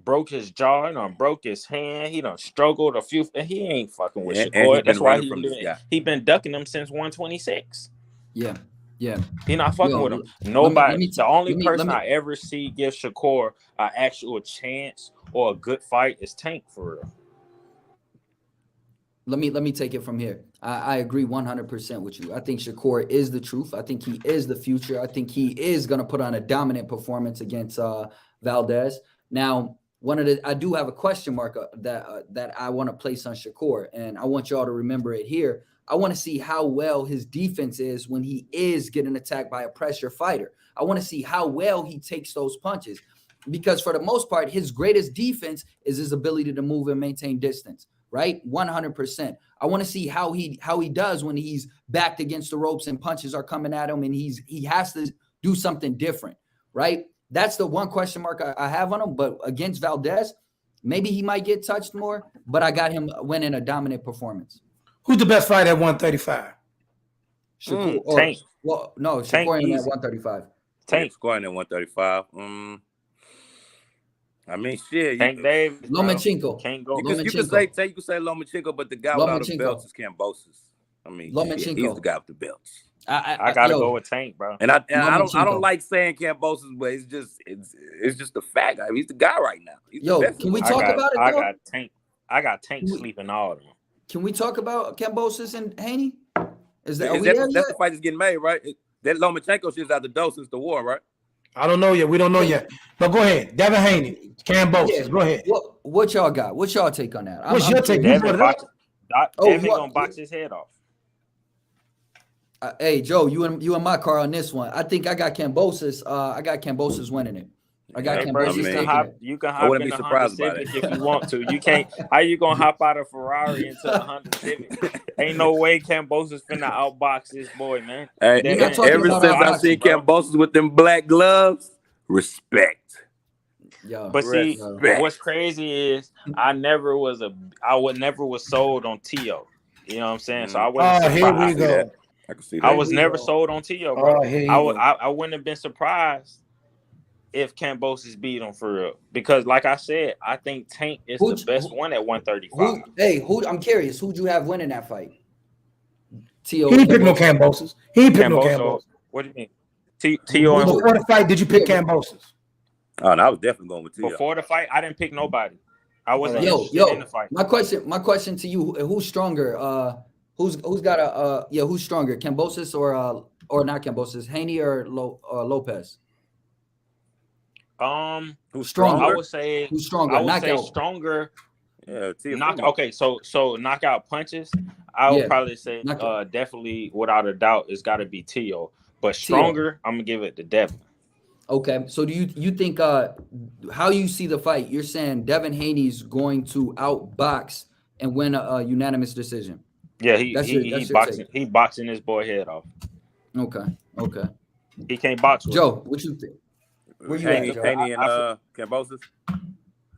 broke his jaw, he done broke his hand, he done struggled a few, and he ain't fucking with And he Shakur. That's been why running from this guy. he been ducking him since 126. Yeah, yeah. He not fucking Yo, with him. let Nobody. me The only let person me I ever see give Shakur an actual chance or a good fight is Tank, for real. let me take it from here. I agree 100% with you. I think Shakur is the truth. I think he is the future. I think he is going to put on a dominant performance against Valdez. Now, I do have a question mark that I want to place on Shakur, and I want y'all to remember it here. I want to see how well his defense is when he is getting attacked by a pressure fighter. I want to see how well he takes those punches, because for the most part, his greatest defense is his ability to move and maintain distance. Right, 100%. I want to see how he does when he's backed against the ropes and punches are coming at him, and he has to do something different. Right, that's the one question mark I have on him. But against Valdez, maybe he might get touched more. But I got him winning a dominant performance. Who's the best fighter at 135? Shakur, Tank. Well, no, Tank Shakur at easy. 135. Tank. Scoring at 135. I mean, shit. Tank Davis. Lomachenko. Can't go. You can say Lomachenko, but the guy without the belts is Kambosos. I mean, shit, he's the guy with the belts. I gotta go with Tank, bro. And I don't like saying Kambosos, but it's just the fact. I mean, he's the guy right now. Can we talk about it? Though? I got Tank sleeping all of them. Can we talk about Kambosos and Haney? That's the fight that's getting made, right? That Lomachenko shit's out the door since the war, right? I don't know yet. We don't know yet. But go ahead. Devin Haney, Kambosos. Go ahead. What y'all got? What's y'all take on that? What's your take? Devin gonna box his head off. Hey, Joe, you and my car on this one. I think I got Kambosos. I got Kambosos winning it. I got Kambosos taking it. You can hop in the Honda Civic if you want to. You can't. How you gonna hop out of Ferrari into the Honda Civic? Ain't no way Kambosos finna outbox this boy, man. Hey, ever since I seen Kambosos with them black gloves, respect. Yeah, but see, what's crazy is I never was sold on Tio. You know what I'm saying? So I wasn't surprised. Here we go. I can see that. I was never sold on Tio, bro. I wouldn't have been surprised if Kambosos beat him for real. Because like I said, I think Tank is the best one at 135. I'm curious. Who'd you have winning that fight? Tio. He picked no Kambosos. He picked no Kambosos. What do you mean? Tio and before the fight, did you pick Kambosos? Oh, no, I was definitely going with Tio. Before the fight, I didn't pick nobody. I wasn't interested in the fight. My question to you: who's stronger? Who's stronger? Kambosos or not Kambosos? Haney or Lopez? Who's stronger? I would say who's stronger. I would say stronger. Yeah, Tio. Okay, so knockout punches. I would probably say definitely without a doubt it's got to be Tio. But stronger, I'm gonna give it to Devin. Okay, so do you think how you see the fight? You're saying Devin Haney's going to outbox and win a unanimous decision? Yeah, he boxing his boy head off. Okay. He can't box with Joe, what you think? Where you at, Joe? Haney and Kambosos?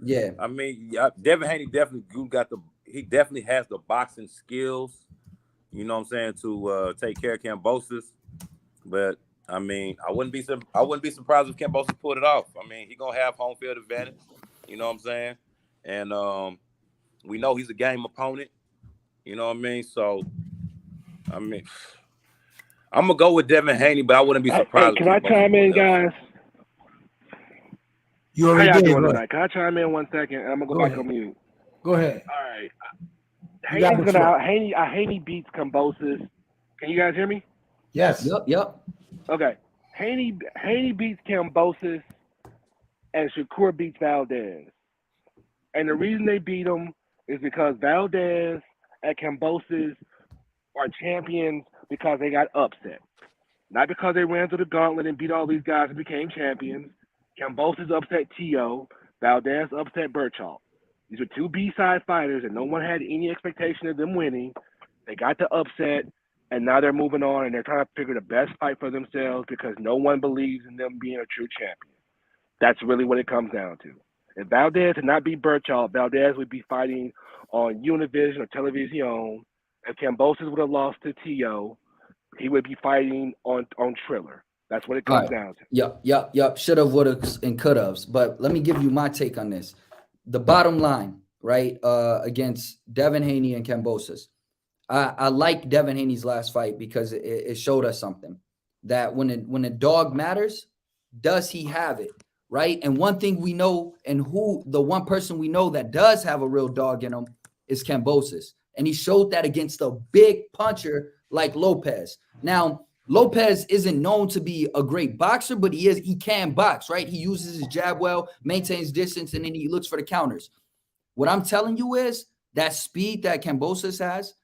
Yeah. I mean, Devin Haney definitely has the boxing skills, you know what I'm saying, to take care of Kambosos. But I mean, I wouldn't be surprised if Kambosos pulled it off. I mean, he gonna have home field advantage, you know what I'm saying? And we know he's a game opponent, you know what I mean? So I mean, I'm gonna go with Devin Haney, but I wouldn't be surprised. Hey, can I chime in, guys? You already did. Can I chime in 1 second? I'm gonna go back on mute. Go ahead. All right. Haney beats Kambosos. Can you guys hear me? Yes. Yep. Okay. Haney beats Kambosos, and Shakur beats Valdez. And the reason they beat him is because Valdez and Kambosos are champions because they got upset. Not because they ran through the gauntlet and beat all these guys and became champions. Kambosos upset Tio. Valdez upset Burchall. These are two B-side fighters, and no one had any expectation of them winning. They got the upset, and now they're moving on, and they're trying to figure the best fight for themselves because no one believes in them being a true champion. That's really what it comes down to. If Valdez had not beat Burchall, Valdez would be fighting on Univision or Television. If Kambosos would have lost to Tio, he would be fighting on Triller. That's what it comes down to. Yep. Should have, would have, and could have. But let me give you my take on this. the bottom line, right? Against Devin Haney and Kambosos. I like Devin Haney's last fight because it showed us something that when a dog matters, does he have it? Right. And one thing we know, and who the one person we know that does have a real dog in him is Kambosos. And he showed that against a big puncher like Lopez. Now, Lopez isn't known to be a great boxer, but he can box, right? He uses his jab well, maintains distance, and then he looks for the counters. What I'm telling you is that speed that Kambosos has,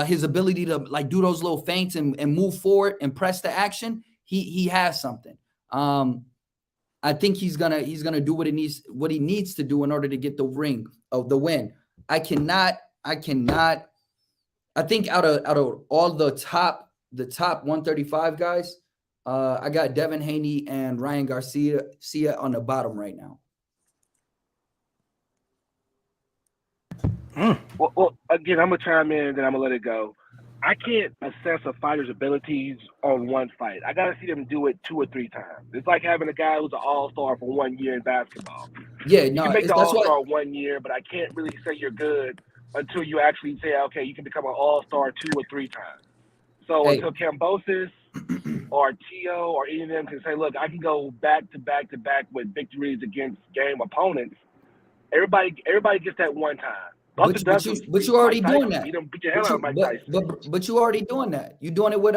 his ability to like do those little feints and move forward and press the action, he has something. I think he's gonna do what he needs to do in order to get the win. I think out of all the top 135 guys, I got Devin Haney and Ryan Garcia on the bottom right now. Well, again, I'm gonna chime in, then I'm gonna let it go. I can't assess a fighter's abilities on one fight. I gotta see them do it 2 or 3 times. It's like having a guy who's an all-star for 1 year in basketball. Yeah, You no, can make the that's all-star what. 1 year, but I can't really say you're good until you actually say, okay, you can become an all-star 2 or 3 times. So Hey. until Kambosos or Tio or any of them can say, look, I can go back to back to back with victories against game opponents, everybody guets that one time. But you already doing that. He done beat the hell out of Mike Tyson. But you already doing that. You doing it with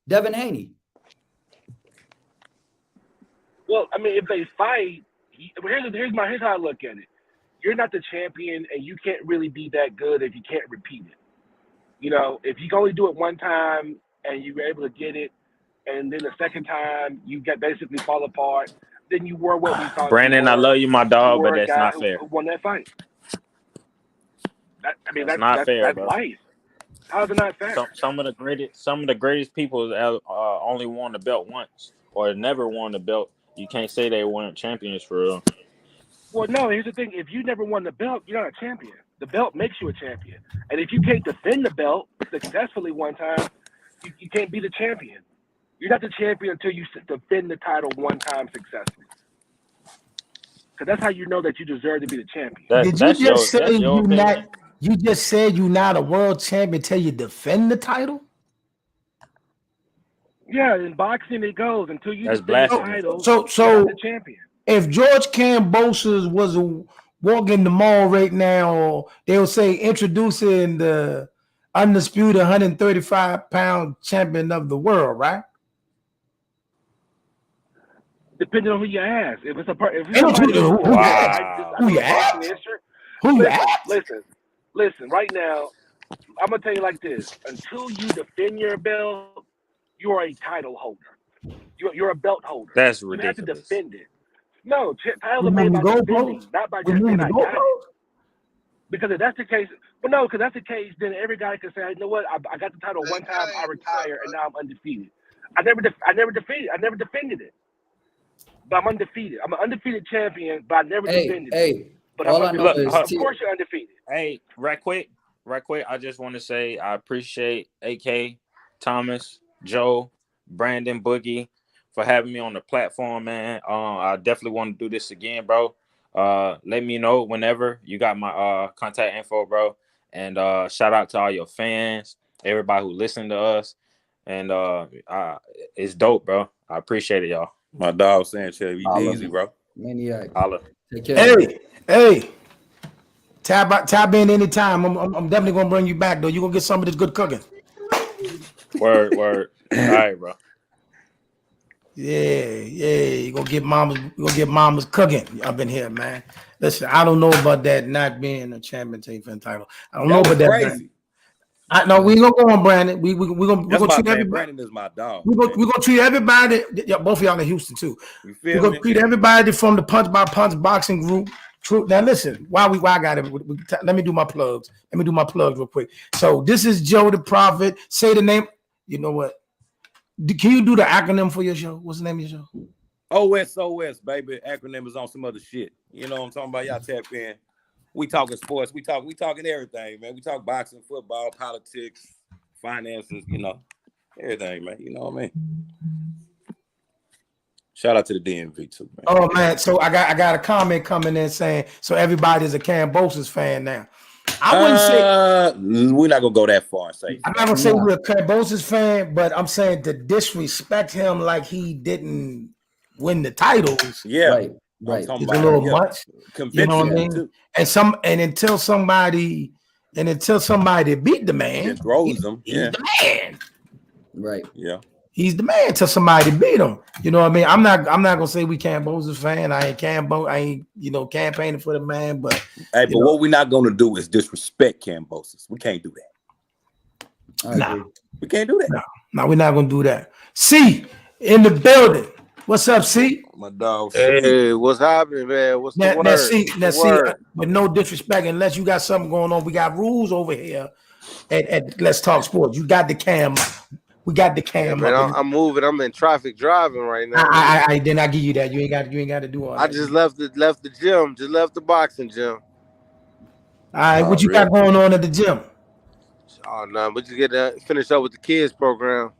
Devin Haney. Well, I mean, if they fight, here's how I look at it. You're not the champion, and you can't really be that good if you can't repeat it. You know, if you can only do it one time and you're able to get it, and then the second time you get basically fall apart, then you were what we thought. Brandon, I love you, my dog, but that's not fair. Who won that fight? That's not fair, bro. Life. How is it not fair? Some of the greatest people only won the belt once or never won the belt. You can't say they weren't champions for real. Well, no. Here's the thing: if you never won the belt, you're not a champion. The belt makes you a champion, and if you can't defend the belt successfully one time, you can't be the champion. You're not the champion until you defend the title one time successfully. Because that's how you know that you deserve to be the champion. You just said you're not a world champion until you defend the title? Yeah, in boxing it goes until you defend the title. So you're not the champion. If George Kambosos was walking the mall right now, they'll say introducing the undisputed 135-pound champion of the world, right? Depending on who you ask. If it's who you ask? Listen. Right now, I'm gonna tell you like this: until you defend your belt, you are a title holder. You're a belt holder. That's ridiculous. You have to defend it. No, titles are made by defending, not by just saying I got it. Because if that's the case, because that's the case, then every guy can say, you know what, I got the title one time, I retire, and now I'm undefeated. I never defended it. But I'm undefeated. I'm an undefeated champion, but I never defended it. But all I know is, of course you're undefeated. Hey, right quick. I just want to say I appreciate AK, Thomas, Joe, Brandon, Boogie for having me on the platform, man. I definitely want to do this again, bro. Let me know whenever you got my contact info, bro. And shout out to all your fans, everybody who listened to us. And it's dope, bro. I appreciate it, y'all. My dog saying, "Chevy, easy, bro." Maniac. Holla. Take care. Hey. Tap in anytime. I'm definitely gonna bring you back though. You gonna get some of this good cooking. Word. All right, bro. Yeah. You gonna get mama's cooking up in here, man. Listen, I don't know about that not being a champion team for the title. I don't know about that. Crazy. No, we ain't gonna go on Brandon. We're gonna treat everybody. Brandon is my dog. We're gonna treat everybody. Yeah, both of y'all in Houston too. We're gonna treat everybody from the Punch by Punch boxing group. True. Now listen, why I got it? Let me do my plugs. Real quick. So this is Joe the Prophet. Say the name. You know what? Can you do the acronym for your show? What's the name of your show? OSOS, baby. Acronym is on some other shit. You know what I'm talking about? Y'all tap in. We talking sports. We talking everything, man. We talk boxing, football, politics, finances, everything, man. You know what I mean? Shout out to the DMV too, man. Oh man, so I got a comment coming in saying so everybody's a Cambosis fan now. I wouldn't say we're not gonna go that far and say. I'm not gonna say we're a Cambosis fan, but I'm saying to disrespect him like he didn't win the titles. Right. It's a little much. You know what I mean? Too. And until somebody beat the man, It throws him. He's the man. Right. Yeah. He's the man till somebody beat him. You know what I mean? I'm not gonna say we Cambosis fan. I ain't campaigning for the man, but what we're not gonna do is disrespect Cambosis. We can't do that. Nah. We can't do that. No, we're not gonna do that. C in the building. What's up, C? My dog. Hey, what's happening, man? What's the word? Now, C, with no disrespect, unless you got something going on, we got rules over here at Let's Talk Sports. You got the cam. We got the cam. Man, I'm moving. I'm in traffic driving right now. I did not give you that. You ain't got to do all that. I just left the gym. Just left the boxing gym. All right, what you got going on at the gym? Oh no, we just get finish up with the kids program.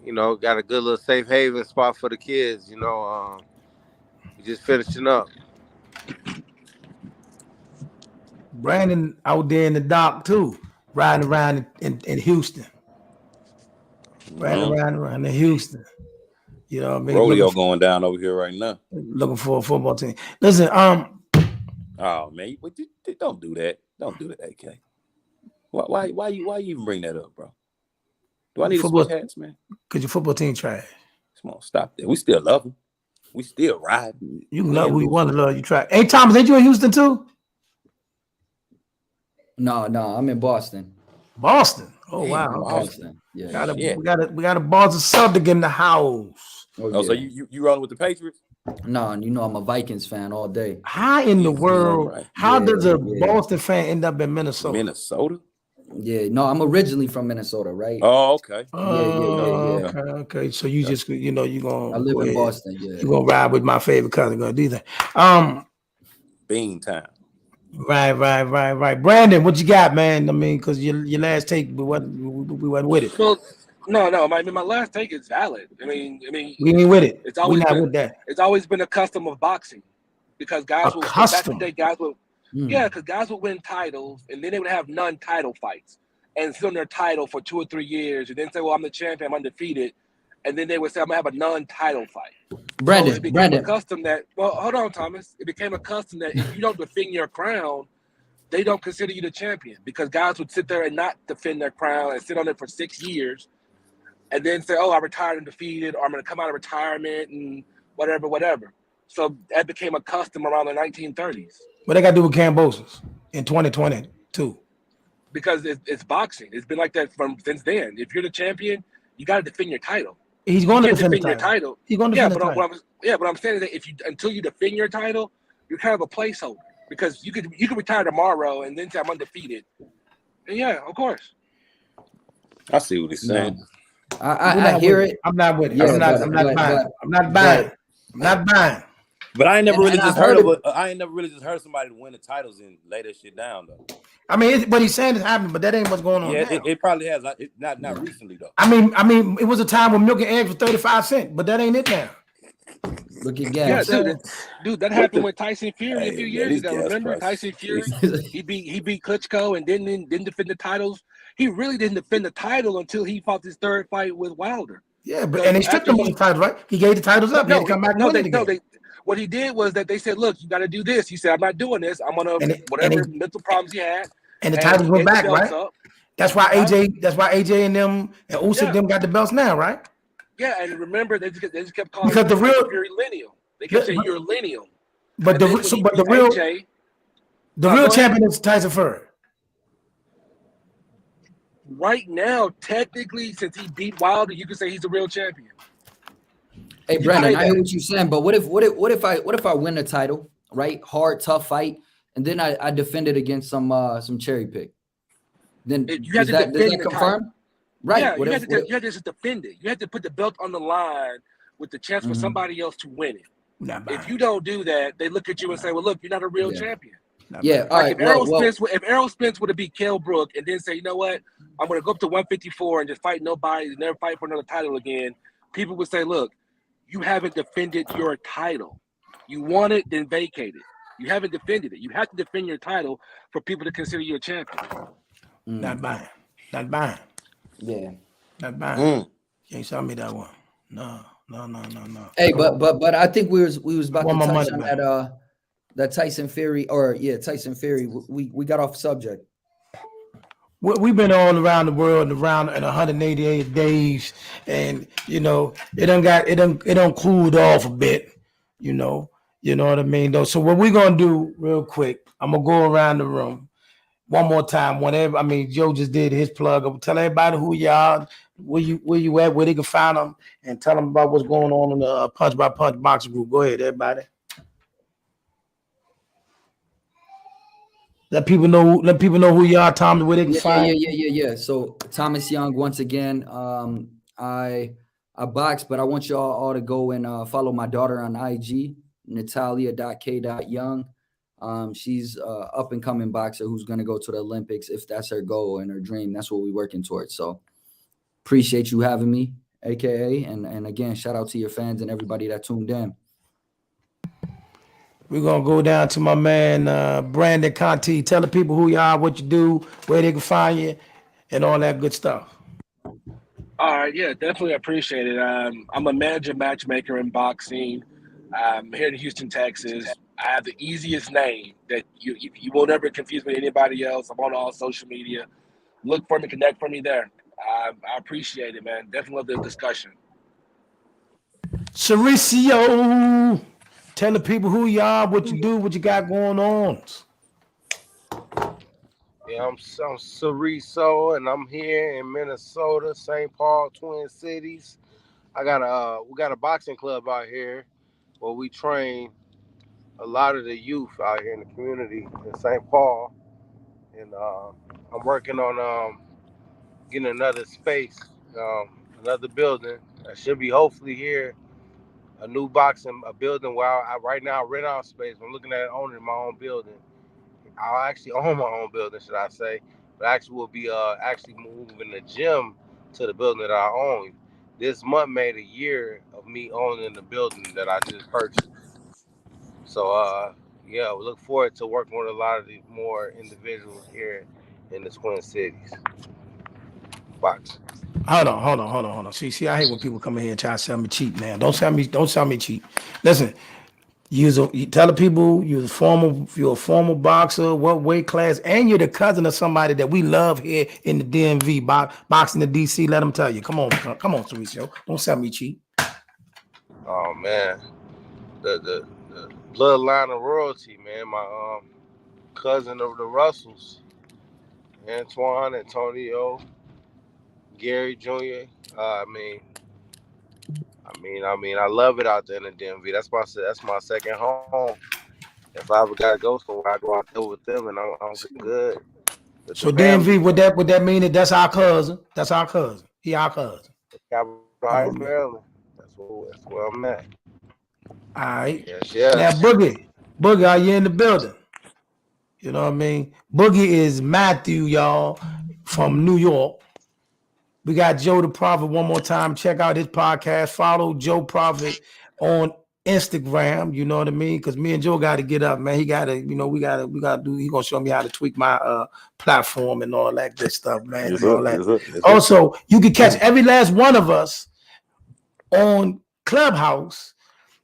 You know, got a good little safe haven spot for the kids. You know, just finishing up. Brandon out there in the dock too, riding around in Houston. Riding around in Houston. You know what I mean? Rodeo going down over here right now. Looking for a football team. Listen, oh man, don't do that. Don't do that, AK. Why you even bring that up, bro? Do I need to switch hats, man? Because your football team trash. Come on, stop that. We still love them. We still ride. You can love who you want to love. You try. Hey, Thomas, ain't you in Houston too? No, I'm in Boston. Boston. Oh wow. Boston. Yeah. We got a Boston Celtic in the house. So you rolling with the Patriots? No, you know I'm a Vikings fan all day. How in the world? How does a Boston fan end up in Minnesota? Minnesota? Yeah, no, I'm originally from Minnesota, right? Oh, okay. Okay. So you just you gonna I live in Boston. Yeah, you gonna ride with my favorite cousin. Gonna do that. Bean time. Right. Brandon, what you got, man? I mean, because your last take we wasn't with it. Well, no. My last take is valid. I mean, we ain't with it. It's always we not been, with that. It's always been a custom of boxing, because guys will back in the day, guys will. Yeah, because guys would win titles, and then they would have non-title fights, and sit on their title for 2 or 3 years, and then say, "Well, I'm the champion, I'm undefeated," and then they would say, "I'm gonna have a non-title fight." Brandon, so it became a custom that. Well, hold on, Thomas. It became a custom that if you don't defend your crown, they don't consider you the champion, because guys would sit there and not defend their crown and sit on it for 6 years, and then say, "Oh, I retired undefeated," or "I'm gonna come out of retirement," and whatever. So that became a custom around the 1930s. What they got to do with Cambosis in 2022? Because it's boxing. It's been like that since then. If you're the champion, you got to defend your title. He's going to defend your title. He's going to defend the title. But I'm saying that until you defend your title, you're kind of a placeholder, because you could retire tomorrow and then say I'm undefeated. And yeah, of course. I see what he's saying. I hear it. I'm not with it. I'm not buying. But I ain't never really just heard somebody win the titles and lay that shit down though. I mean, what he's saying is happening, but that ain't what's going on. Yeah, now. It probably has. Not recently though. I mean, it was a time when milk and eggs was 35 cents, but that ain't it now. Look at gas. Yeah, dude, that happened with Tyson Fury a few years ago. Remember Tyson Fury? he beat Klitschko and didn't defend the titles. He really didn't defend the title until he fought his third fight with Wilder. Yeah, but and they stripped him of the titles, right? He gave the titles up. He had to come back and win it again. What he did was that they said, "Look, you got to do this." He said, "I'm not doing this. I'm gonna whatever mental problems he had." And the titles went back, right? That's why AJ and them and Usyk them got the belts now, right? Yeah, and remember they just kept calling because the real you're lineal. They kept saying you're lineal. But the real champion is Tyson Fury. Right now, technically, since he beat Wilder, you can say he's the real champion. Hey, Brandon, I hear what you're saying, but what if I win the title, right? Hard, tough fight, and then I defend it against some cherry pick. Then does that confirm? Right. Yeah, you had to just defend it. You had to put the belt on the line with the chance for somebody else to win it. If you don't do that, they look at you and say, "Well, look, you're not a real champion." Yeah. All right. If Errol Spence would have beat Kell Brook and then say, "You know what? I'm going to go up to 154 and just fight nobody, never fight for another title again," people would say, "Look, you haven't defended your title. You won it, then vacate it. You haven't defended it. You have to defend your title for people to consider you a champion. Not buying. Not buying. Yeah. Not buying. Can't tell me that one. No. Hey, but I think we was about to touch on back. that Tyson Fury Tyson Fury. We got off subject. We've been all around the world around in 188 days, and you know it done cooled off a bit. You know what I mean though. So what we're gonna do real quick, I'm gonna go around the room one more time. Whenever Joe just did his plug. Tell everybody who you are, where you at, where they can find them, and tell them about what's going on in the Punch by Punch boxing group. Go ahead, everybody. Let people know who you are, Tom, where they can find. Yeah. So Thomas Young, once again, I box, but I want y'all all to go and follow my daughter on IG, Natalia.k.young. She's up and coming boxer who's gonna go to the Olympics if that's her goal and her dream. That's what we're working towards. So appreciate you having me, aka, and again, shout out to your fans and everybody that tuned in. We're going to go down to my man, Brandon Conti. Tell the people who you are, what you do, where they can find you, and all that good stuff. All right, yeah, definitely appreciate it. I'm a manager matchmaker in boxing. Here in Houston, Texas. I have the easiest name that you will never confuse me with anybody else. I'm on all social media. Look for me, connect for me there. I appreciate it, man. Definitely love the discussion. Cericio. Tell the people who you are, what you do, what you got going on. Yeah, I'm Cericio, and I'm here in Minnesota, St. Paul, Twin Cities. We got a boxing club out here where we train a lot of the youth out here in the community in St. Paul, and I'm working on getting another space, another building. I should be hopefully here. A new building where I right now rent out space. I'm looking at owning my own building. I'll actually own my own building, should I say? But actually will be actually moving the gym to the building that I own. This month made a year of me owning the building that I just purchased. So yeah, we look forward to working with a lot of the more individuals here in the Twin Cities. Boxing. Hold on. See, I hate when people come in here and try to sell me cheap, man. Don't sell me cheap. Listen, you tell the people you're a former boxer, what weight class, and you're the cousin of somebody that we love here in the DMV, boxing in DC. Let them tell you. Come on, Cericio. Don't sell me cheap. Oh man, the bloodline of royalty, man. My cousin of the Russells, Antoine, Antonio, Gary Jr. I love it out there in the DMV. That's my second home. If I ever gotta go somewhere, I go out there with them, and I'm good. So DMV, would that mean that that's our cousin? That's our cousin. He our cousin. Capital Heights, Maryland. That's where I'm at. All right. Yes. Now Boogie, are you in the building? You know what I mean? Boogie is Matthew, y'all, from New York. We got Joe the Prophet one more time. Check out his podcast. Follow Joe Prophet on Instagram. You know what I mean? Because me and Joe got to get up, man. He got to, we got to do. He gonna show me how to tweak my platform and all that good stuff, man. Yes, and all yes, that. Also, you can catch every last one of us on Clubhouse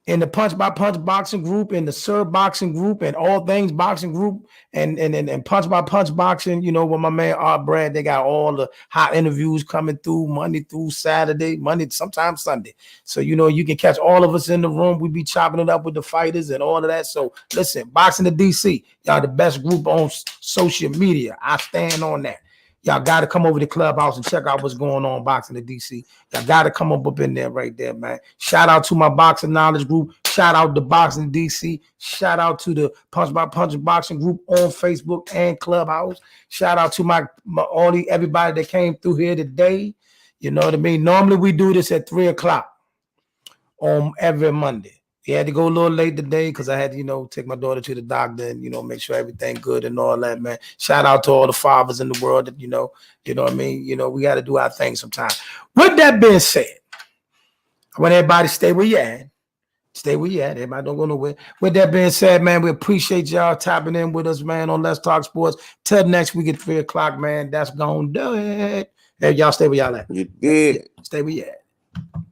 in the Punch by Punch boxing group, in the Sir boxing group, and All Things boxing group, and Punch by Punch boxing. With my man Art Brad, they got all the hot interviews coming through Monday through Saturday, Monday sometimes Sunday. So you can catch all of us in the room. We be chopping it up with the fighters and all of that. So listen, Boxing to DC, y'all the best group on social media. I stand on that. Y'all got to come over to Clubhouse and check out what's going on Boxing to DC. Y'all got to come up in there right there, man. Shout out to my Boxing Knowledge group. Shout out to Boxing DC. Shout out to the Punch by Punch boxing group on Facebook and Clubhouse. Shout out to everybody that came through here today. You know what I mean? Normally we do this at 3:00 on every Monday. We had to go a little late today because I had to, take my daughter to the doctor and, make sure everything good and all that, man. Shout out to all the fathers in the world that, you know what I mean? We got to do our thing sometimes. With that being said, I want everybody to stay where you at. Stay where you at. Everybody don't go nowhere. With that being said, man, we appreciate y'all tapping in with us, man, on Let's Talk Sports. Till next week at 3 o'clock, man. That's gonna do it. Hey, y'all stay where y'all at. You did. Stay where you at.